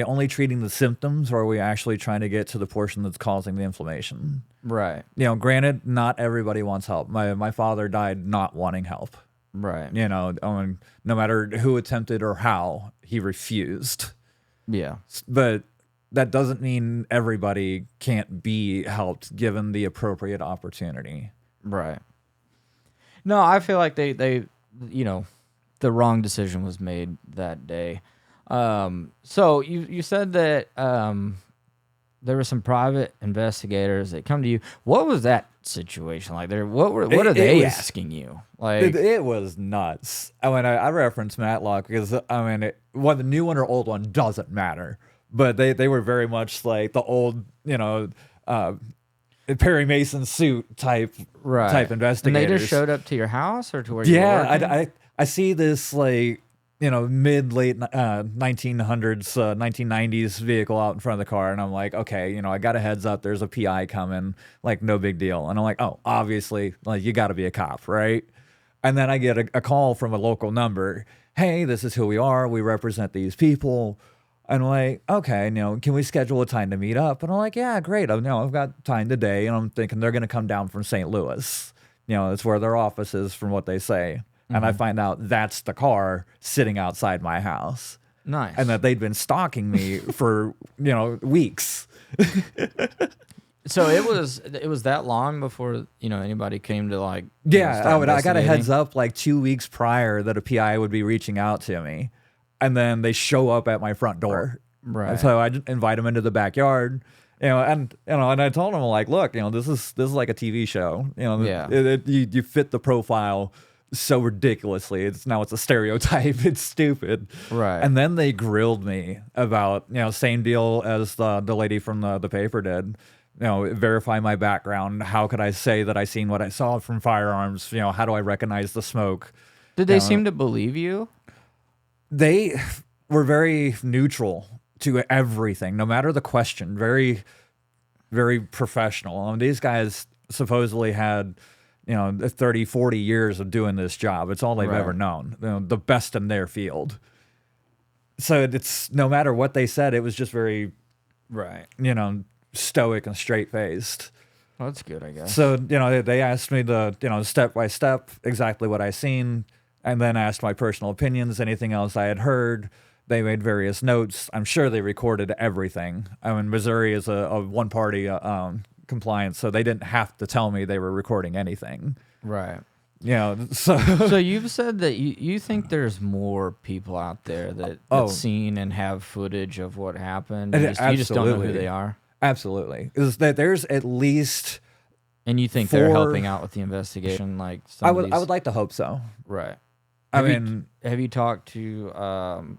only treating the symptoms, or are we actually trying to get to the portion that's causing the inflammation? Right. Granted, not everybody wants help. My father died not wanting help. Right. No matter who attempted or how, he refused. Yeah. But that doesn't mean everybody can't be helped given the appropriate opportunity. Right. No, I feel like they the wrong decision was made that day. So you said that there were some private investigators that come to you. What was that situation like? What are they asking you? Like, it was nuts. I reference Matlock because the new one or old one doesn't matter, but they were very much like the old Perry Mason suit type investigators. And they just showed up to your house or to where you were working? I see this late 1900s, 1990s vehicle out in front of the car, and I'm like, okay, I got a heads up. There's a PI coming, like, no big deal. And I'm like, oh, obviously, like, you got to be a cop, right? And then I get a call from a local number. Hey, this is who we are. We represent these people. And I'm like, okay, can we schedule a time to meet up? And I'm like, yeah, great. I've got time today. And I'm thinking they're going to come down from St. Louis. That's where their office is from what they say. And I find out that's the car sitting outside my house. Nice. And that they'd been stalking me for, weeks. So it was that long before, anybody came to, like... Yeah, I got a heads up like 2 weeks prior that a PI would be reaching out to me. And then they show up at my front door. Right. So I invite them into the backyard. And I told them, like, look, this is like a TV show. You fit the profile so ridiculously. It's a stereotype. It's stupid. Right. And then they grilled me about, same deal as the lady from the paper did. Verify my background. How could I say that I seen what I saw from firearms? How do I recognize the smoke? Did they seem to believe you? They were very neutral to everything, no matter the question. Very, very professional. These guys supposedly had 30, 40 years of doing this job. It's all they've ever known. The best in their field. So it's no matter what they said, it was just very, stoic and straight-faced. Well, that's good, I guess. So, they asked me step by step, exactly what I seen, and then asked my personal opinions, anything else I had heard. They made various notes. I'm sure they recorded everything. I mean, Missouri is a one-party compliance, so they didn't have to tell me they were recording anything. Right. You know, so So you've said that you think there's more people out there that seen and have footage of what happened. You just don't know who they are. Absolutely, is that there's at least. And you think they're helping out with the investigation, like I would like to hope so. Right. Have you talked to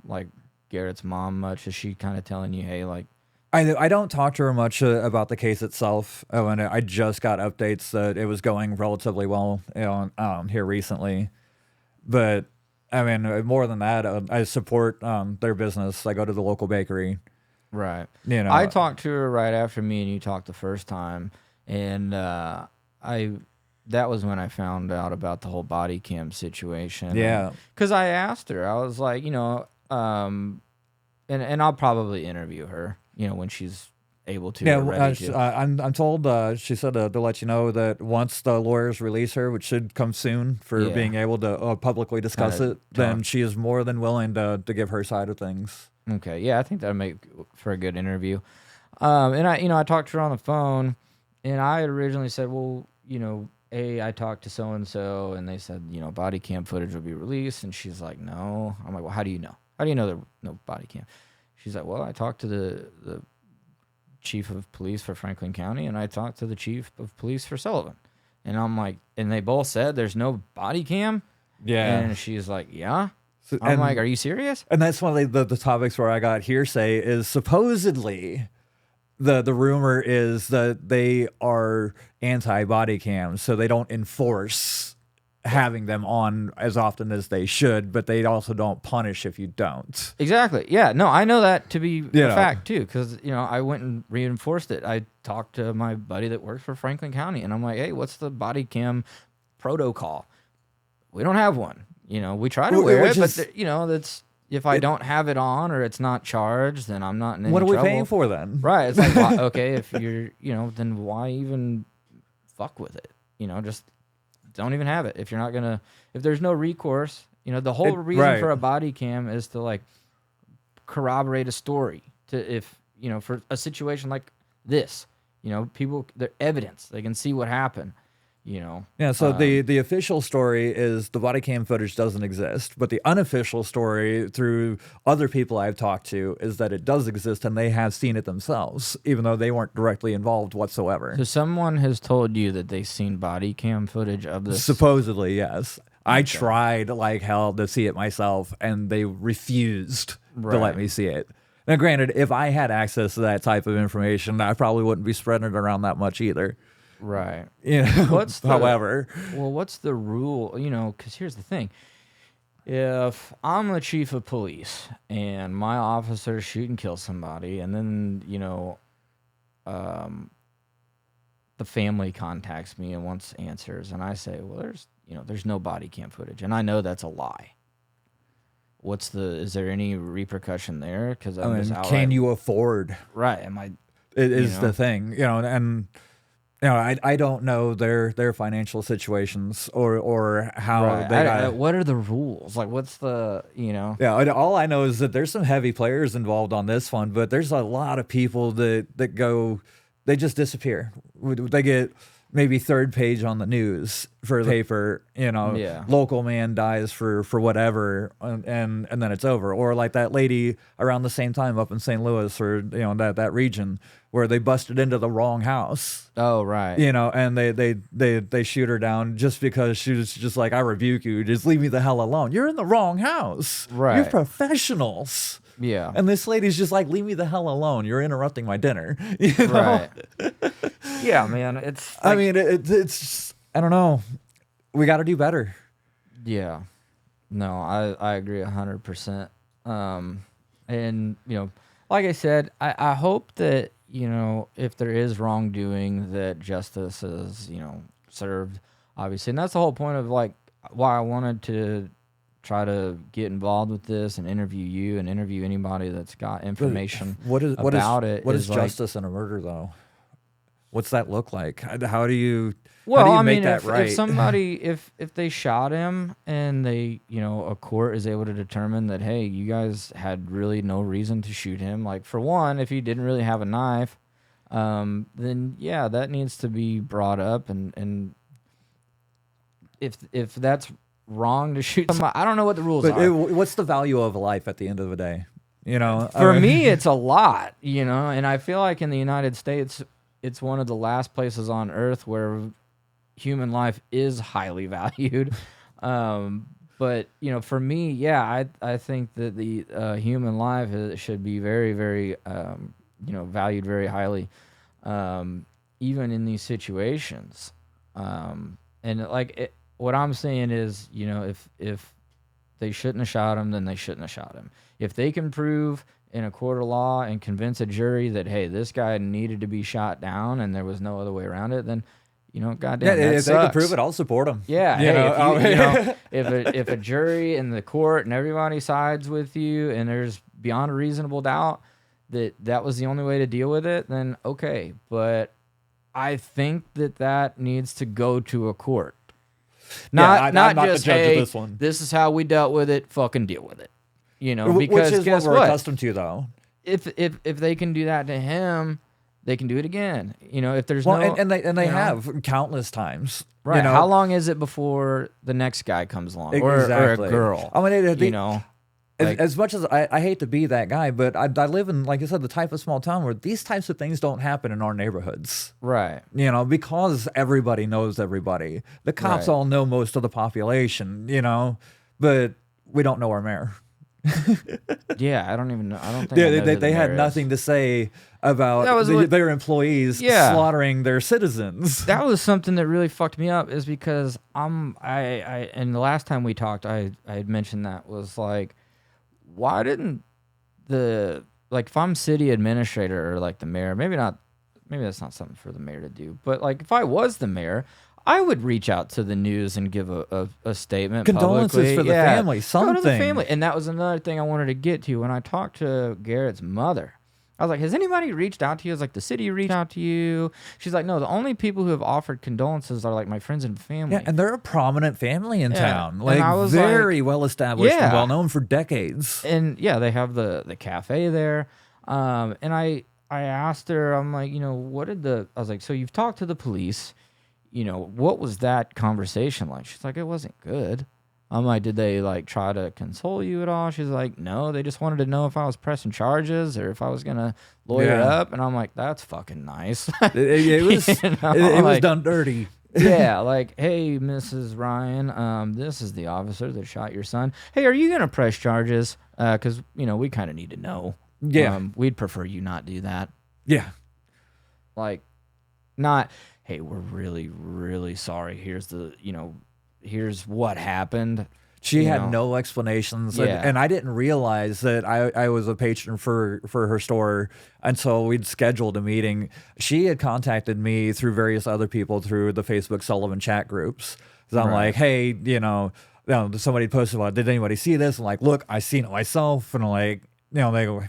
like Garrett's mom much? Is she kind of telling you, hey, like? I don't talk to her much about the case itself. Oh, and I just got updates that it was going relatively well, here recently. But I mean, more than that, I support their business. I go to the local bakery. Right. You know, I talked to her right after me and you talked the first time, and that was when I found out about the whole body cam situation. Yeah. Because I asked her, I was like, and I'll probably interview her, when she's able to. Yeah, or ready to. I'm told she said to let you know that once the lawyers release her, which should come soon, for being able to publicly discuss it, then she is more than willing to give her side of things. Okay, yeah, I think that'd make for a good interview. And I talked to her on the phone, and I had originally said, well, I talked to so and so, and they said, body cam footage will be released, and she's like, no. I'm like, well, how do you know? How do you know there's no body cam? She's like, well, I talked to the chief of police for Franklin County, and I talked to the chief of police for Sullivan. And I'm like, and they both said there's no body cam? Yeah. And she's like, yeah. I'm like, are you serious? And that's one of the topics where I got hearsay is supposedly the rumor is that they are anti-body cams, so they don't enforce having them on as often as they should, but they also don't punish if you don't. Exactly. Yeah. No, I know that to be a fact too, because I went and reinforced it. I talked to my buddy that works for Franklin County, and I'm like, hey, what's the body cam protocol? We don't have one. We try to wear it, but that's if I don't have it on or it's not charged, then I'm not in any trouble. What are we paying for then? Right. It's like, why, okay, if you're, then why even fuck with it? Just don't even have it. If you're not going to, if there's no recourse, the whole reason for a body cam is to like corroborate a story for a situation like this, people, their evidence, they can see what happened. Yeah, so the official story is the body cam footage doesn't exist, but the unofficial story through other people I've talked to is that it does exist and they have seen it themselves, even though they weren't directly involved whatsoever. So someone has told you that they've seen body cam footage of this? Supposedly, yes. I tried like hell to see it myself, and they refused to let me see it. Now, granted, if I had access to that type of information, I probably wouldn't be spreading it around that much either. Right. However, what's the rule? Because here's the thing. If I'm the chief of police and my officer shoot and kill somebody, and then, the family contacts me and wants answers, and I say, well, there's no body cam footage, and I know that's a lie. Is there any repercussion there? Because can you afford? Right. It is the thing, and I don't know their financial situations or how they what are the rules? Like, what's the, Yeah, all I know is that there's some heavy players involved on this one, but there's a lot of people that they just disappear. They get maybe third page on the news for the paper, local man dies for whatever, and then it's over. Or like that lady around the same time up in St. Louis or, that region where they busted into the wrong house. Oh, right. And they shoot her down just because she was just like, I rebuke you, just leave me the hell alone. You're in the wrong house. Right. You're professionals. Yeah. And this lady's just like, leave me the hell alone. You're interrupting my dinner. Right. Yeah, man. It's like, it's just, I don't know. We got to do better. Yeah. No, I agree 100%. And, like I said, I hope that, if there is wrongdoing, that justice is, served, obviously. And that's the whole point of, like, why I wanted to try to get involved with this and interview you and interview anybody that's got information about it. What is justice in a murder, though? What's that look like? How do you Well, I make mean, that right? if somebody, if they shot him and they, a court is able to determine that, hey, you guys had really no reason to shoot him. Like, for one, if he didn't really have a knife, then yeah, that needs to be brought up. And if that's wrong to shoot somebody, I don't know what the rules are. What's the value of a life at the end of the day? For me, it's a lot, and I feel like in the United States, it's one of the last places on earth where human life is highly valued. But, for me, yeah, I think that the human life should be very, very, valued very highly, even in these situations. And what I'm saying is, if they shouldn't have shot him, then they shouldn't have shot him. If they can prove in a court of law and convince a jury that, hey, this guy needed to be shot down and there was no other way around it, then, goddamn, that if sucks. they can prove it, I'll support them. Yeah, if a jury and the court and everybody sides with you and there's beyond a reasonable doubt that was the only way to deal with it, then okay. But I think that needs to go to a court. Not just, the judge hey, of this one. This is how we dealt with it, fucking deal with it. Because Which is guess what we're what? accustomed to, though. If they can do that to him, they can do it again. If there's and they have countless times. Right. How long is it before the next guy comes along, Exactly. or a girl? I mean, as much as I hate to be that guy, but I live in, like I said, the type of small town where these types of things don't happen in our neighborhoods. Right. Because everybody knows everybody. The cops Right. all know most of the population, but we don't know our mayor. Yeah, I don't even know. I don't think they had nothing to say about their employees slaughtering their citizens. That was something that really fucked me up, is because and the last time we talked, I had mentioned that was like, why didn't if I'm city administrator or like the mayor, maybe that's not something for the mayor to do, but like if I was the mayor, I would reach out to the news and give a statement. Condolences publicly. for the family, something. Go to the family. And that was another thing I wanted to get to when I talked to Garrett's mother. I was like, has anybody reached out to you? I was like, the city reached out to you? She's like, no, the only people who have offered condolences are like my friends and family. Yeah, and they're a prominent family in town. And I was very well established and well known for decades. And yeah, they have the cafe there. And I asked her, I'm like, I was like, so you've talked to the police. What was that conversation like? She's like, it wasn't good. I'm like, did they like try to console you at all? She's like, no, they just wanted to know if I was pressing charges or if I was gonna lawyer up. And I'm like, that's fucking nice. It was done dirty. Yeah, like, hey, Mrs. Ryan, this is the officer that shot your son. Hey, are you gonna press charges? Because we kind of need to know. Yeah, we'd prefer you not do that. Yeah, like, not. Hey, we're really, really sorry. Here's what happened. She had no explanations, and I didn't realize that I was a patron for her store until we'd scheduled a meeting. She had contacted me through various other people through the Facebook Sullivan chat groups. So I'm like, hey, somebody posted about, did anybody see this? I'm like, look, I seen it myself. And I'm like, they go,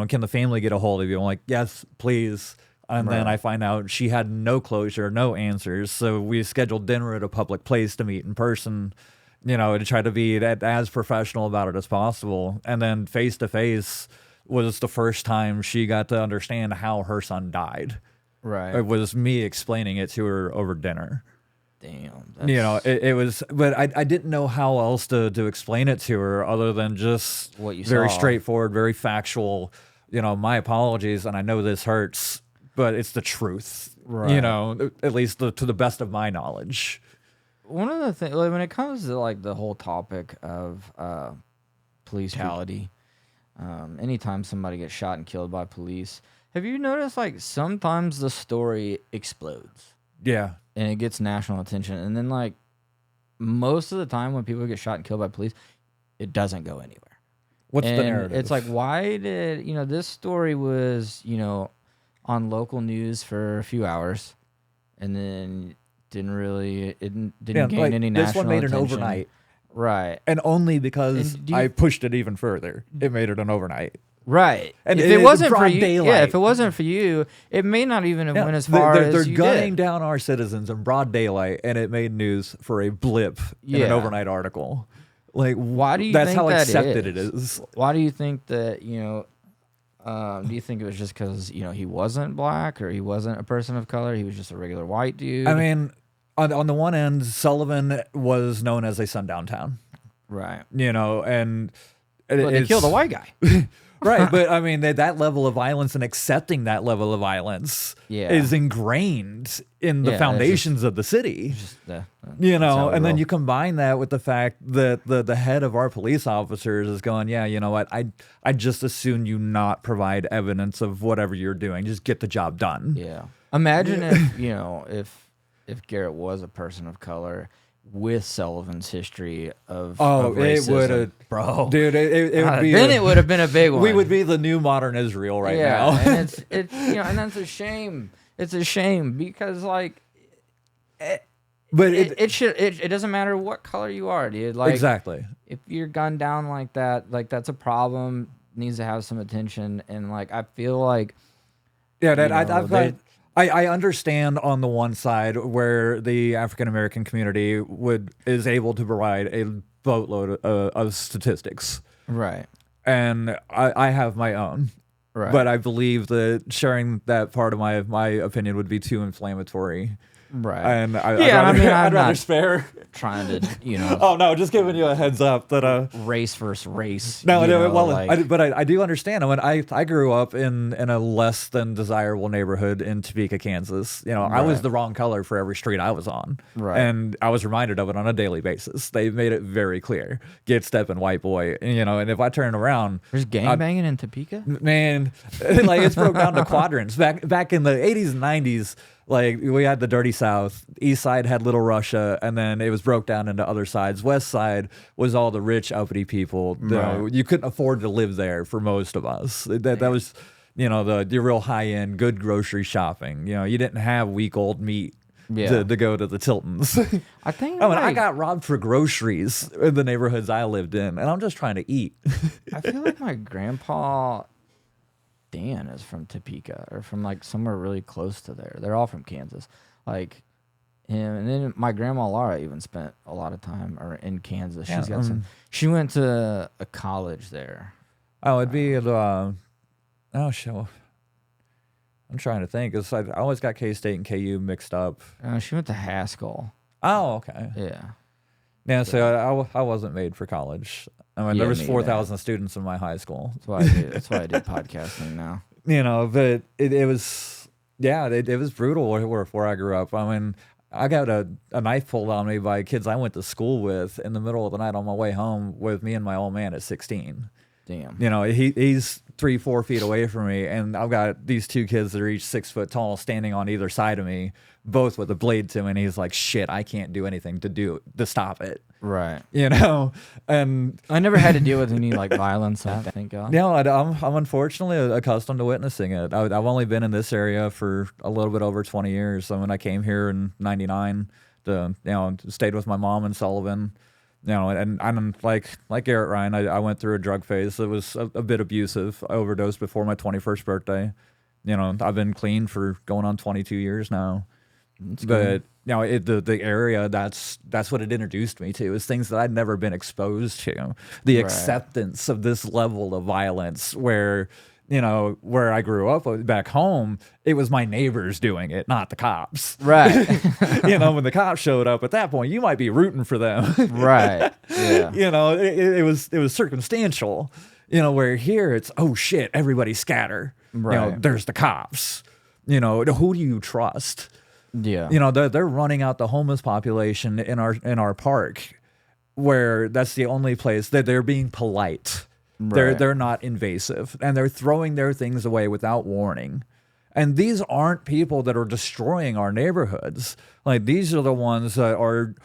can the family get a hold of you? I'm like, yes, please. And then I find out she had no closure, no answers. So we scheduled dinner at a public place to meet in person, to try to be as professional about it as possible. And then face to face was the first time she got to understand how her son died. Right. It was me explaining it to her over dinner. Damn. It was, but I didn't know how else to explain it to her other than just what you very saw. straightforward, very factual. My apologies, and I know this hurts, but it's the truth. Right. At least to the best of my knowledge. One of the things, when it comes to like the whole topic of police brutality, anytime somebody gets shot and killed by police, have you noticed like sometimes the story explodes? Yeah. And it gets national attention. And then like most of the time when people get shot and killed by police, it doesn't go anywhere. What's the narrative? It's like, why did, this story was, on local news for a few hours and then didn't gain any national attention. This one made an overnight. Right. And only because I pushed it even further. It made it an overnight. Right. And if it wasn't for broad you, daylight. if it wasn't for you, it may not even have Yeah, went as far they're as you gunning did. down our citizens in broad daylight, and it made news for a blip in an Yeah. overnight article. Like, Why do you that's think how that accepted is? it is. Why do you think that, do you think it was just because, he wasn't black or he wasn't a person of color? He was just a regular white dude? I mean, on the one end, Sullivan was known as a sundown town, right. and But they it's- killed a white guy. Right, but I mean that level of violence and accepting that level of violence Yeah. is ingrained in the Yeah, it's foundations of the city. Just, that's You how know, we and then roll. you combine that with the fact that the head of our police officers is going, yeah, you know what, I just assume you not provide evidence of whatever you're doing, just get the job done. Yeah. Imagine if, if Garrett was a person of color with Sullivan's history of Oh, it racism, would have, bro. dude. It would be. Then it would have been a big one. We would be the new modern Israel right now. and it's and that's a shame. It's a shame because But it doesn't matter what color you are, dude. Like exactly. if you're gunned down like that, like that's a problem. Needs to have some attention, and like I feel like Yeah, that you know, I've got. I understand on the one side where the African American community is able to provide a boatload of statistics, right, and I have my own. right, But I believe that sharing that part of my opinion would be too inflammatory. right. And I mean, I'm I'd rather not- spare. Trying to Oh no, just giving you a heads up that race versus race. No, you no. know, Well, like- but I do understand. I mean, I grew up in a less than desirable neighborhood in Topeka, Kansas. I was Right. the wrong color for every street I was on, Right. and I was reminded of it on a daily basis. They made it very clear: get stepping, white boy. And if I turn around, there's gangbanging in Topeka. man, like it's broke down to quadrants. Back in the 80s and 90s, like we had the dirty South, East Side had Little Russia, and then it was broke down into other sides. West Side was all the rich, uppity people. Right. You couldn't afford to live there for most of us. That was, the real high end, good grocery shopping. You didn't have week old meat. Yeah. To go to the Tiltons. I think. I mean, I like- got robbed for groceries in the neighborhoods I lived in, and I'm just trying to eat. I feel like my grandpa Dan is from Topeka or from like somewhere really close to there. They're all from Kansas. Like him, and then my grandma Laura even spent a lot of time in Kansas. Yeah, She's got some. She went to a college there. Oh, it'd be the. Oh, shit. I'm trying to think. I always got K-State and KU mixed up. She went to Haskell. Oh, okay. Yeah. Yeah, so I wasn't made for college. I mean, there Yeah, was me 4,000 students in my high school. That's why I do. That's why I do podcasting now. But it was, yeah, it was brutal where I grew up. I mean, I got a knife pulled on me by kids I went to school with in the middle of the night on my way home with me and my old man at 16. Damn. He's 3-4 feet away from me, and I've got these two kids that are each 6 foot tall standing on either side of me, both with a blade to him, and he's like, shit, I can't do anything to stop it. Right. And I never had to deal with any like violence. I think God. I'm unfortunately accustomed to witnessing it. I've only been in this area for a little bit over 20 years. So when I came here in '99, stayed with my mom in Sullivan. And I'm like Garrett Ryan. I went through a drug phase that was a bit abusive. I overdosed before my 21st birthday. I've been clean for going on 22 years now. But the area that's what it introduced me to is things that I'd never been exposed to. The Right. acceptance of this level of violence where I grew up back home, it was my neighbors doing it, not the cops. Right. When the cops showed up at that point, you might be rooting for them. Right. Yeah. It was circumstantial. Where here it's, oh shit, everybody scatter. Right. There's the cops. Who do you trust? Yeah. They're running out the homeless population in our park, where that's the only place that they're being polite. Right. They're not invasive, and they're throwing their things away without warning. And these aren't people that are destroying our neighborhoods. Like, these are the ones that are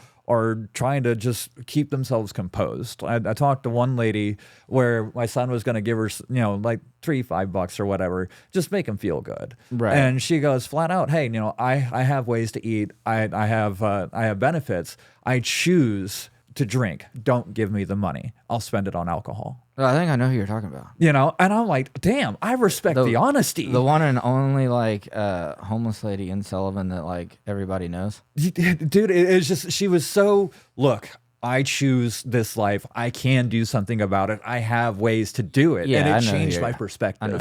trying to just keep themselves composed. I talked to one lady where my son was going to give her, like $5 or whatever, just make him feel good. Right. And she goes flat out, hey, I have ways to eat. I have benefits. I choose to drink. Don't give me the money. I'll spend it on alcohol. I think I know who you're talking about. You know, and I'm like, damn, I respect the honesty. The one and only like homeless lady in Sullivan that like everybody knows. Dude, it's just, she was so, look, I choose this life. I can do something about it. I have ways to do it. Yeah, and it changed my perspective.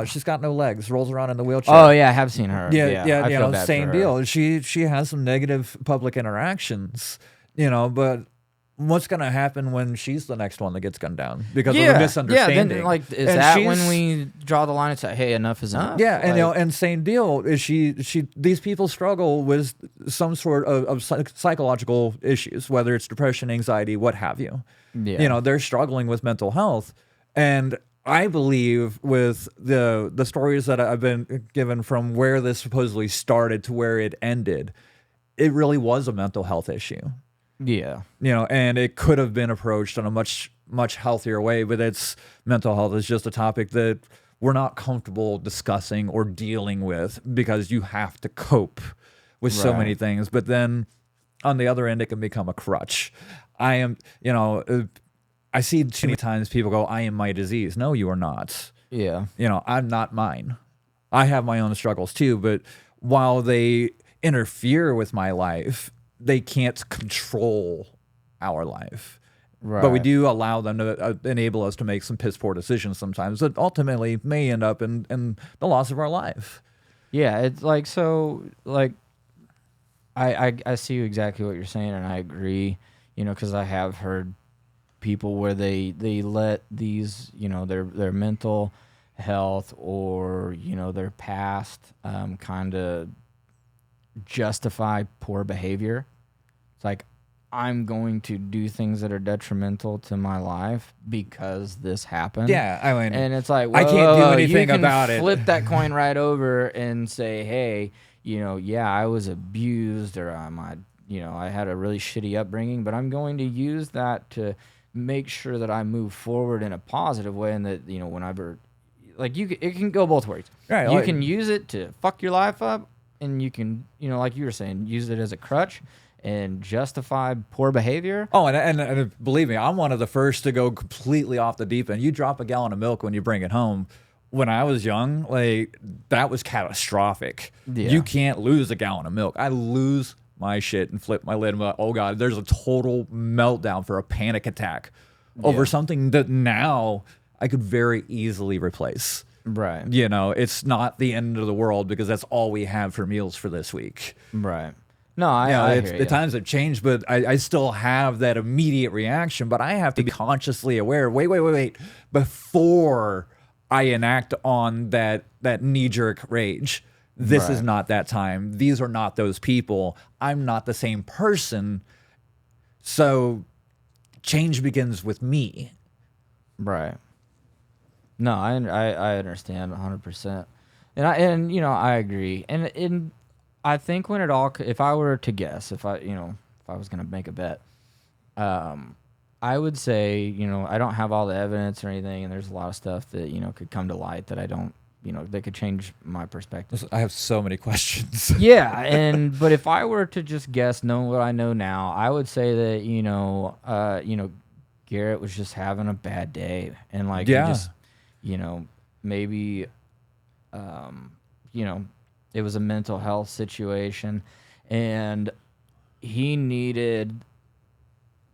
She's got no legs, rolls around in the wheelchair. Oh yeah, I have seen her. Yeah, I you feel know, bad same for her. deal. She has some negative public interactions, you know, but what's going to happen when she's the next one that gets gunned down because of a misunderstanding? Yeah, then like is And that when we draw the line and say, hey, enough is enough? Yeah, and like, you know, and same deal is she these people struggle with some sort of psychological issues, whether it's depression, anxiety, what have you. Yeah. You know, they're struggling with mental health. And I believe with the stories that I've been given from where this supposedly started to where it ended, it really was a mental health issue. Yeah. You know, and it could have been approached in a much healthier way, but it's mental health is just a topic that we're not comfortable discussing or dealing with because you have to cope with so many things. But then on the other end, it can become a crutch. I see too many times people go, I am my disease. No, you are not. Yeah. You know, I'm not mine. I have my own struggles too, but while they interfere with my life, they can't control our life. Right. But we do allow them to enable us to make some piss poor decisions sometimes that ultimately may end up in the loss of our life. Yeah, it's like, so like I see exactly what you're saying, and I agree, you know, because I have heard people where they let these, you know, their mental health or, you know, their past kind of justify poor behavior. It's like, I'm going to do things that are detrimental to my life because this happened. Yeah, I mean, and it's like, I can't do anything about it. Flip that coin right over and say, hey, you know, yeah, I was abused, or I had a really shitty upbringing, but I'm going to use that to make sure that I move forward in a positive way, and that, you know, whenever, like, it can go both ways. Right, You like, can use it to fuck your life up, and you can, you know, like you were saying, use it as a crutch and justify poor behavior. Oh, and believe me, I'm one of the first to go completely off the deep end. You drop a gallon of milk when you bring it home. When I was young, like, that was catastrophic. Yeah. You can't lose a gallon of milk. I lose my shit and flip my lid and be like, oh God, there's a total meltdown for a panic attack over something that now I could very easily replace. Right. You know, it's not the end of the world because that's all we have for meals for this week. Right. No, I hear the you. times have changed, but I still have that immediate reaction. But I have to be consciously aware. Wait. Before I enact on that knee-jerk rage, this is not that time. These are not those people. I'm not the same person. So change begins with me. Right. No, I understand 100%, and you know, I agree, and I think when it all, if I were to guess, if I was gonna make a bet, I would say, you know, I don't have all the evidence or anything, and there's a lot of stuff that, you know, could come to light that I don't, you know, that could change my perspective. I have so many questions. Yeah, but if I were to just guess, knowing what I know now, I would say that, you know, Garrett was just having a bad day, and like, he just, you know, maybe, you know, it was a mental health situation, and he needed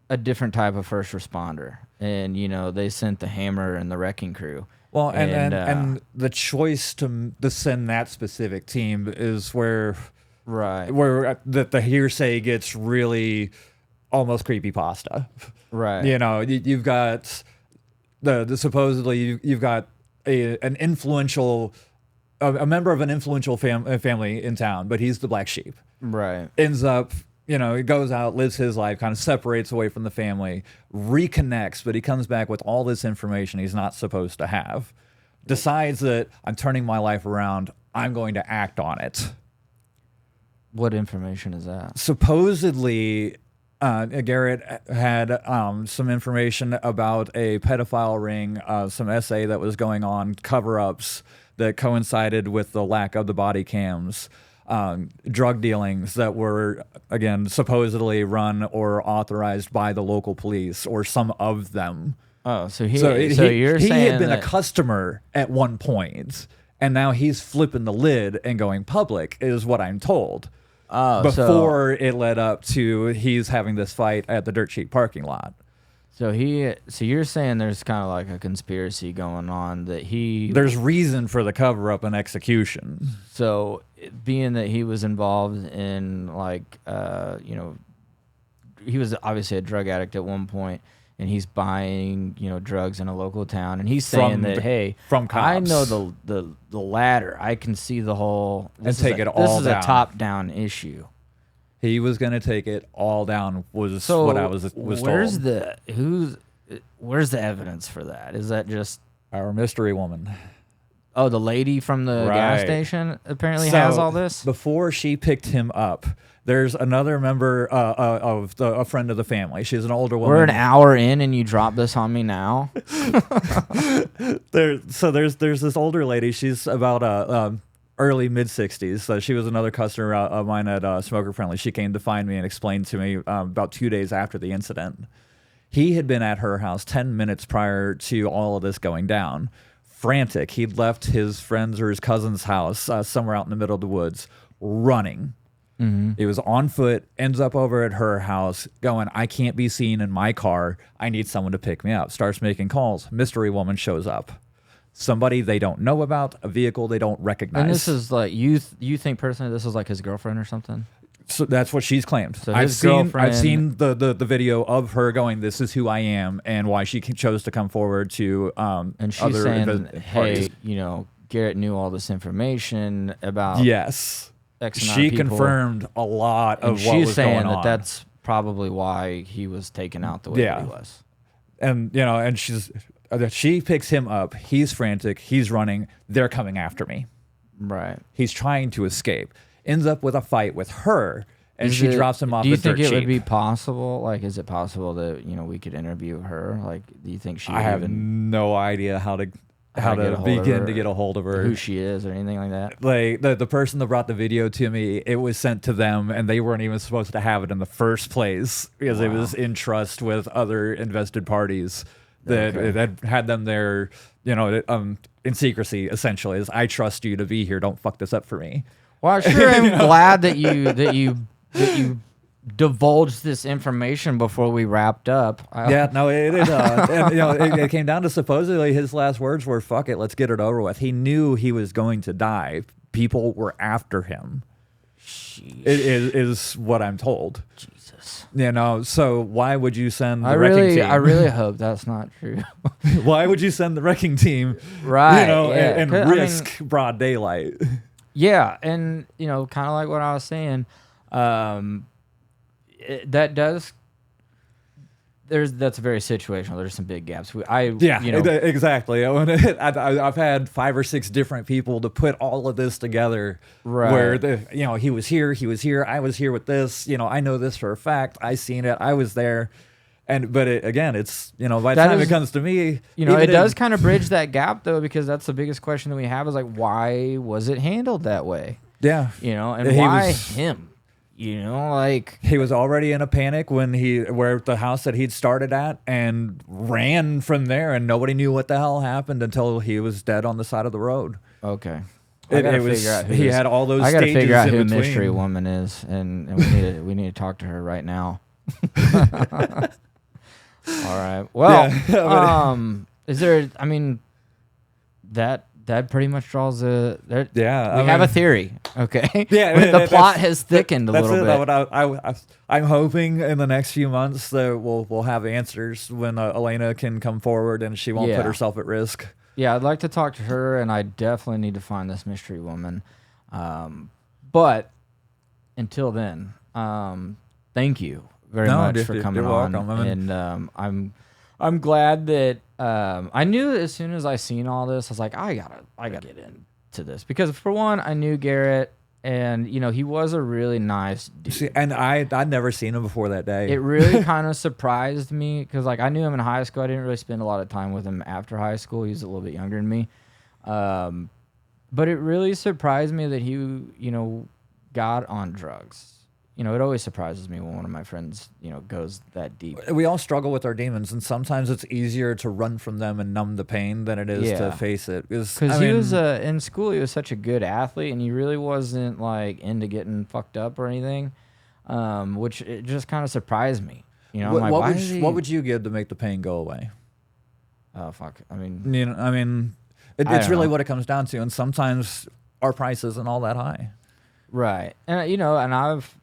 a different type of first responder, and, you know, they sent the hammer and the wrecking crew. Well, and the choice to send that specific team is where the hearsay gets really almost creepypasta. Right. You know, you've got the supposedly you've got an influential a member of an influential family in town, but he's the black sheep. Right. Ends up, you know, he goes out, lives his life, kind of separates away from the family, reconnects, but he comes back with all this information he's not supposed to have. Decides that I'm turning my life around, I'm going to act on it. What information is that? Supposedly, Garrett had some information about a pedophile ring, some essay that was going on, cover-ups that coincided with the lack of the body cams. drug dealings that were, again, supposedly run or authorized by the local police or some of them. Oh, so he you're saying had been a that, customer at one point, and now he's flipping the lid and going public, is what I'm told. Before it led up to he's having this fight at the Dirt Cheap parking lot. so you're saying there's kind of like a conspiracy going on that There's reason for the cover up and execution. so being that he was involved in like he was obviously a drug addict at one point, and he's buying drugs in a local town, and he's saying that hey, from cops. I know the ladder, I can see the whole And take it all this is down. a top down issue. He was going to take it all down. Was So what I was where's told. where's the evidence for that? Is that just Our mystery woman. the lady from the gas station apparently So, has all this? Before she picked him up, there's another member of a friend of the family. She's an older woman. We're an hour in and you drop this on me now? There's this older lady. She's about early mid-60s. So she was another customer of mine at Smoker Friendly. She came to find me and explained to me about 2 days after the incident. He had been at her house 10 minutes prior to all of this going down. Frantic. He'd left his friend's or his cousin's house somewhere out in the middle of the woods running. Mm-hmm. He was on foot, ends up over at her house going, I can't be seen in my car. I need someone to pick me up. Starts making calls. Mystery woman shows up. Somebody they don't know about, a vehicle they don't recognize. And this is like, you think personally this is like his girlfriend or something? So that's what she's claimed. So I've his seen girlfriend- the video of her going, this is who I am, and why she chose to come forward to And she's other saying, parties. hey, Garrett knew all this information about Yes. X amount She of people. confirmed a lot And of what she's was saying going on. that's probably why he was taken out the way that he was. And and she picks him up. He's frantic. He's running. They're coming after me. Right. He's trying to escape. Ends up with a fight with her, and she drops him off. Do you at think Dirt it would Cheap. be possible? Like, is it possible that we could interview her? Like, do you think she? I have even no idea how to get a hold of begin her, to get a hold of her. who she is or anything like that? Like the person that brought the video to me, it was sent to them, and they weren't even supposed to have it in the first place because it was in trust with other invested parties that had them there, in secrecy. Essentially, is I trust you to be here. Don't fuck this up for me. Well, I sure am glad that you divulged this information before we wrapped up. Yeah, no, it came down to supposedly his last words were, "Fuck it, let's get it over with." He knew he was going to die. People were after him. It is what I'm told. Jesus. So why would you send the wrecking team? I really hope that's not true. Why would you send the wrecking team? Right. And 'Cause, risk broad daylight. Yeah, and kind of like what I was saying, that does. That's very situational. There's some big gaps. Exactly. I've had 5 or 6 different people to put all of this together. Right. Where he was here, I was here with this. I know this for a fact. I seen it. I was there. But it's by the time it comes to me, it does kind of bridge that gap though, because that's the biggest question that we have is like, why was it handled that way? Yeah. And why him? Like he was already in a panic when where the house that he'd started at and ran from there, and nobody knew what the hell happened until he was dead on the side of the road. Okay. I had all those. I got to stages figure out in who between. Mystery Woman is, and we need to talk to her right now. All right. Well, is there? I mean, that pretty much draws a. We have a theory. Okay. Yeah. The plot has thickened a little bit. I'm hoping in the next few months that we'll have answers when Elena can come forward and she won't put herself at risk. Yeah, I'd like to talk to her, and I definitely need to find this mystery woman. But until then, thank you very much for coming on. Welcome. And I'm glad that I knew as soon as I seen all this, I was like, I gotta get into this, because for one, I knew Garrett, and he was a really nice dude. See, and I'd never seen him before that day. It really kind of surprised me, because I knew him in high school. I didn't really spend a lot of time with him after high school. He was a little bit younger than me, but it really surprised me that he got on drugs. You know, it always surprises me when one of my friends, you know, goes that deep. We all struggle with our demons, and sometimes it's easier to run from them and numb the pain than it is to face it. Because he was in school, he was such a good athlete, and he really wasn't like into getting fucked up or anything, which it just kind of surprised me. You know, what would you give to make the pain go away? Oh fuck! I mean, you know, it's really what it comes down to, and sometimes our price isn't all that high. Right, and you know, and I've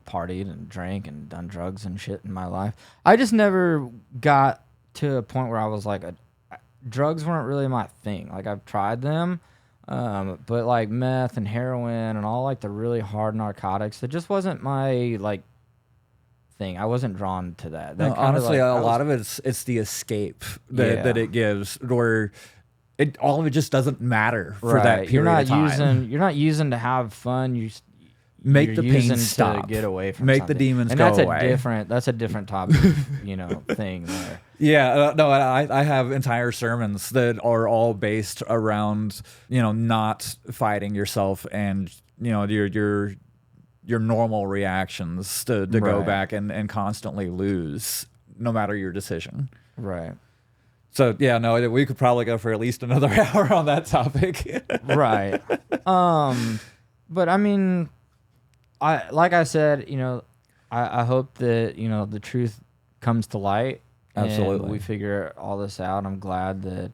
partied and drank and done drugs and shit in my life. I just never got to a point where I was like, drugs weren't really my thing. Like I've tried them, but like meth and heroin and all like the really hard narcotics, it just wasn't my like thing. I wasn't drawn to that. No, honestly, a lot of it's the escape that it gives, where all of it just doesn't matter for that period of time. You're not using to have fun. You make the pain stop. To get away from make something. The demons and go that's away. That's a different topic, thing there. Yeah, no, I have entire sermons that are all based around not fighting yourself and your normal reactions to go back and constantly lose no matter your decision. Right. So yeah, no, we could probably go for at least another hour on that topic. Right. But I mean, like I said, I hope that the truth comes to light. Absolutely. And we figure all this out. I'm glad that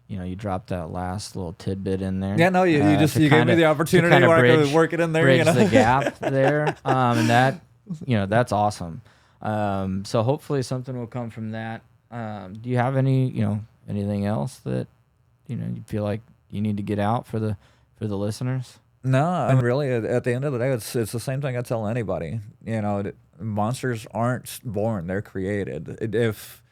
you dropped that last little tidbit in there. Yeah, no, you gave me the opportunity where I could work it in there. Bridge the gap there, and that that's awesome. So hopefully something will come from that. Do you have any anything else that you feel like you need to get out for the listeners? No, I mean, really, at the end of the day, it's the same thing I tell anybody. Monsters aren't born; they're created. If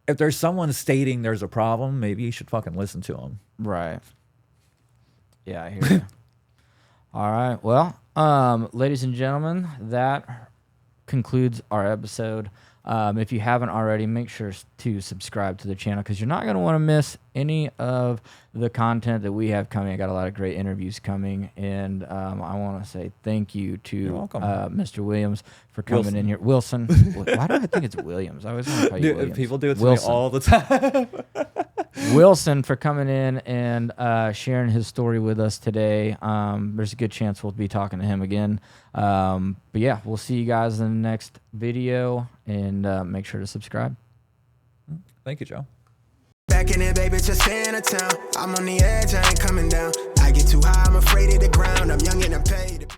there's someone stating there's a problem, maybe you should fucking listen to them. Right. Yeah, I hear you. All right. Well, ladies and gentlemen, that concludes our episode. If you haven't already, make sure to subscribe to the channel because you're not going to want to miss any of the content that we have coming. I got a lot of great interviews coming, and I want to say thank you to Mr. Williams for coming in here. Wilson. Why do I think it's Williams? I always want to call you Williams. People do it to me all the time. Wilson for coming in and sharing his story with us today. There's a good chance we'll be talking to him again. But yeah, we'll see you guys in the next video, and make sure to subscribe. Thank you, Joe. Back in it, baby, just stay in a town. I'm on the edge, I ain't coming down. I get too high, I'm afraid of the ground. I'm young and I'm paid.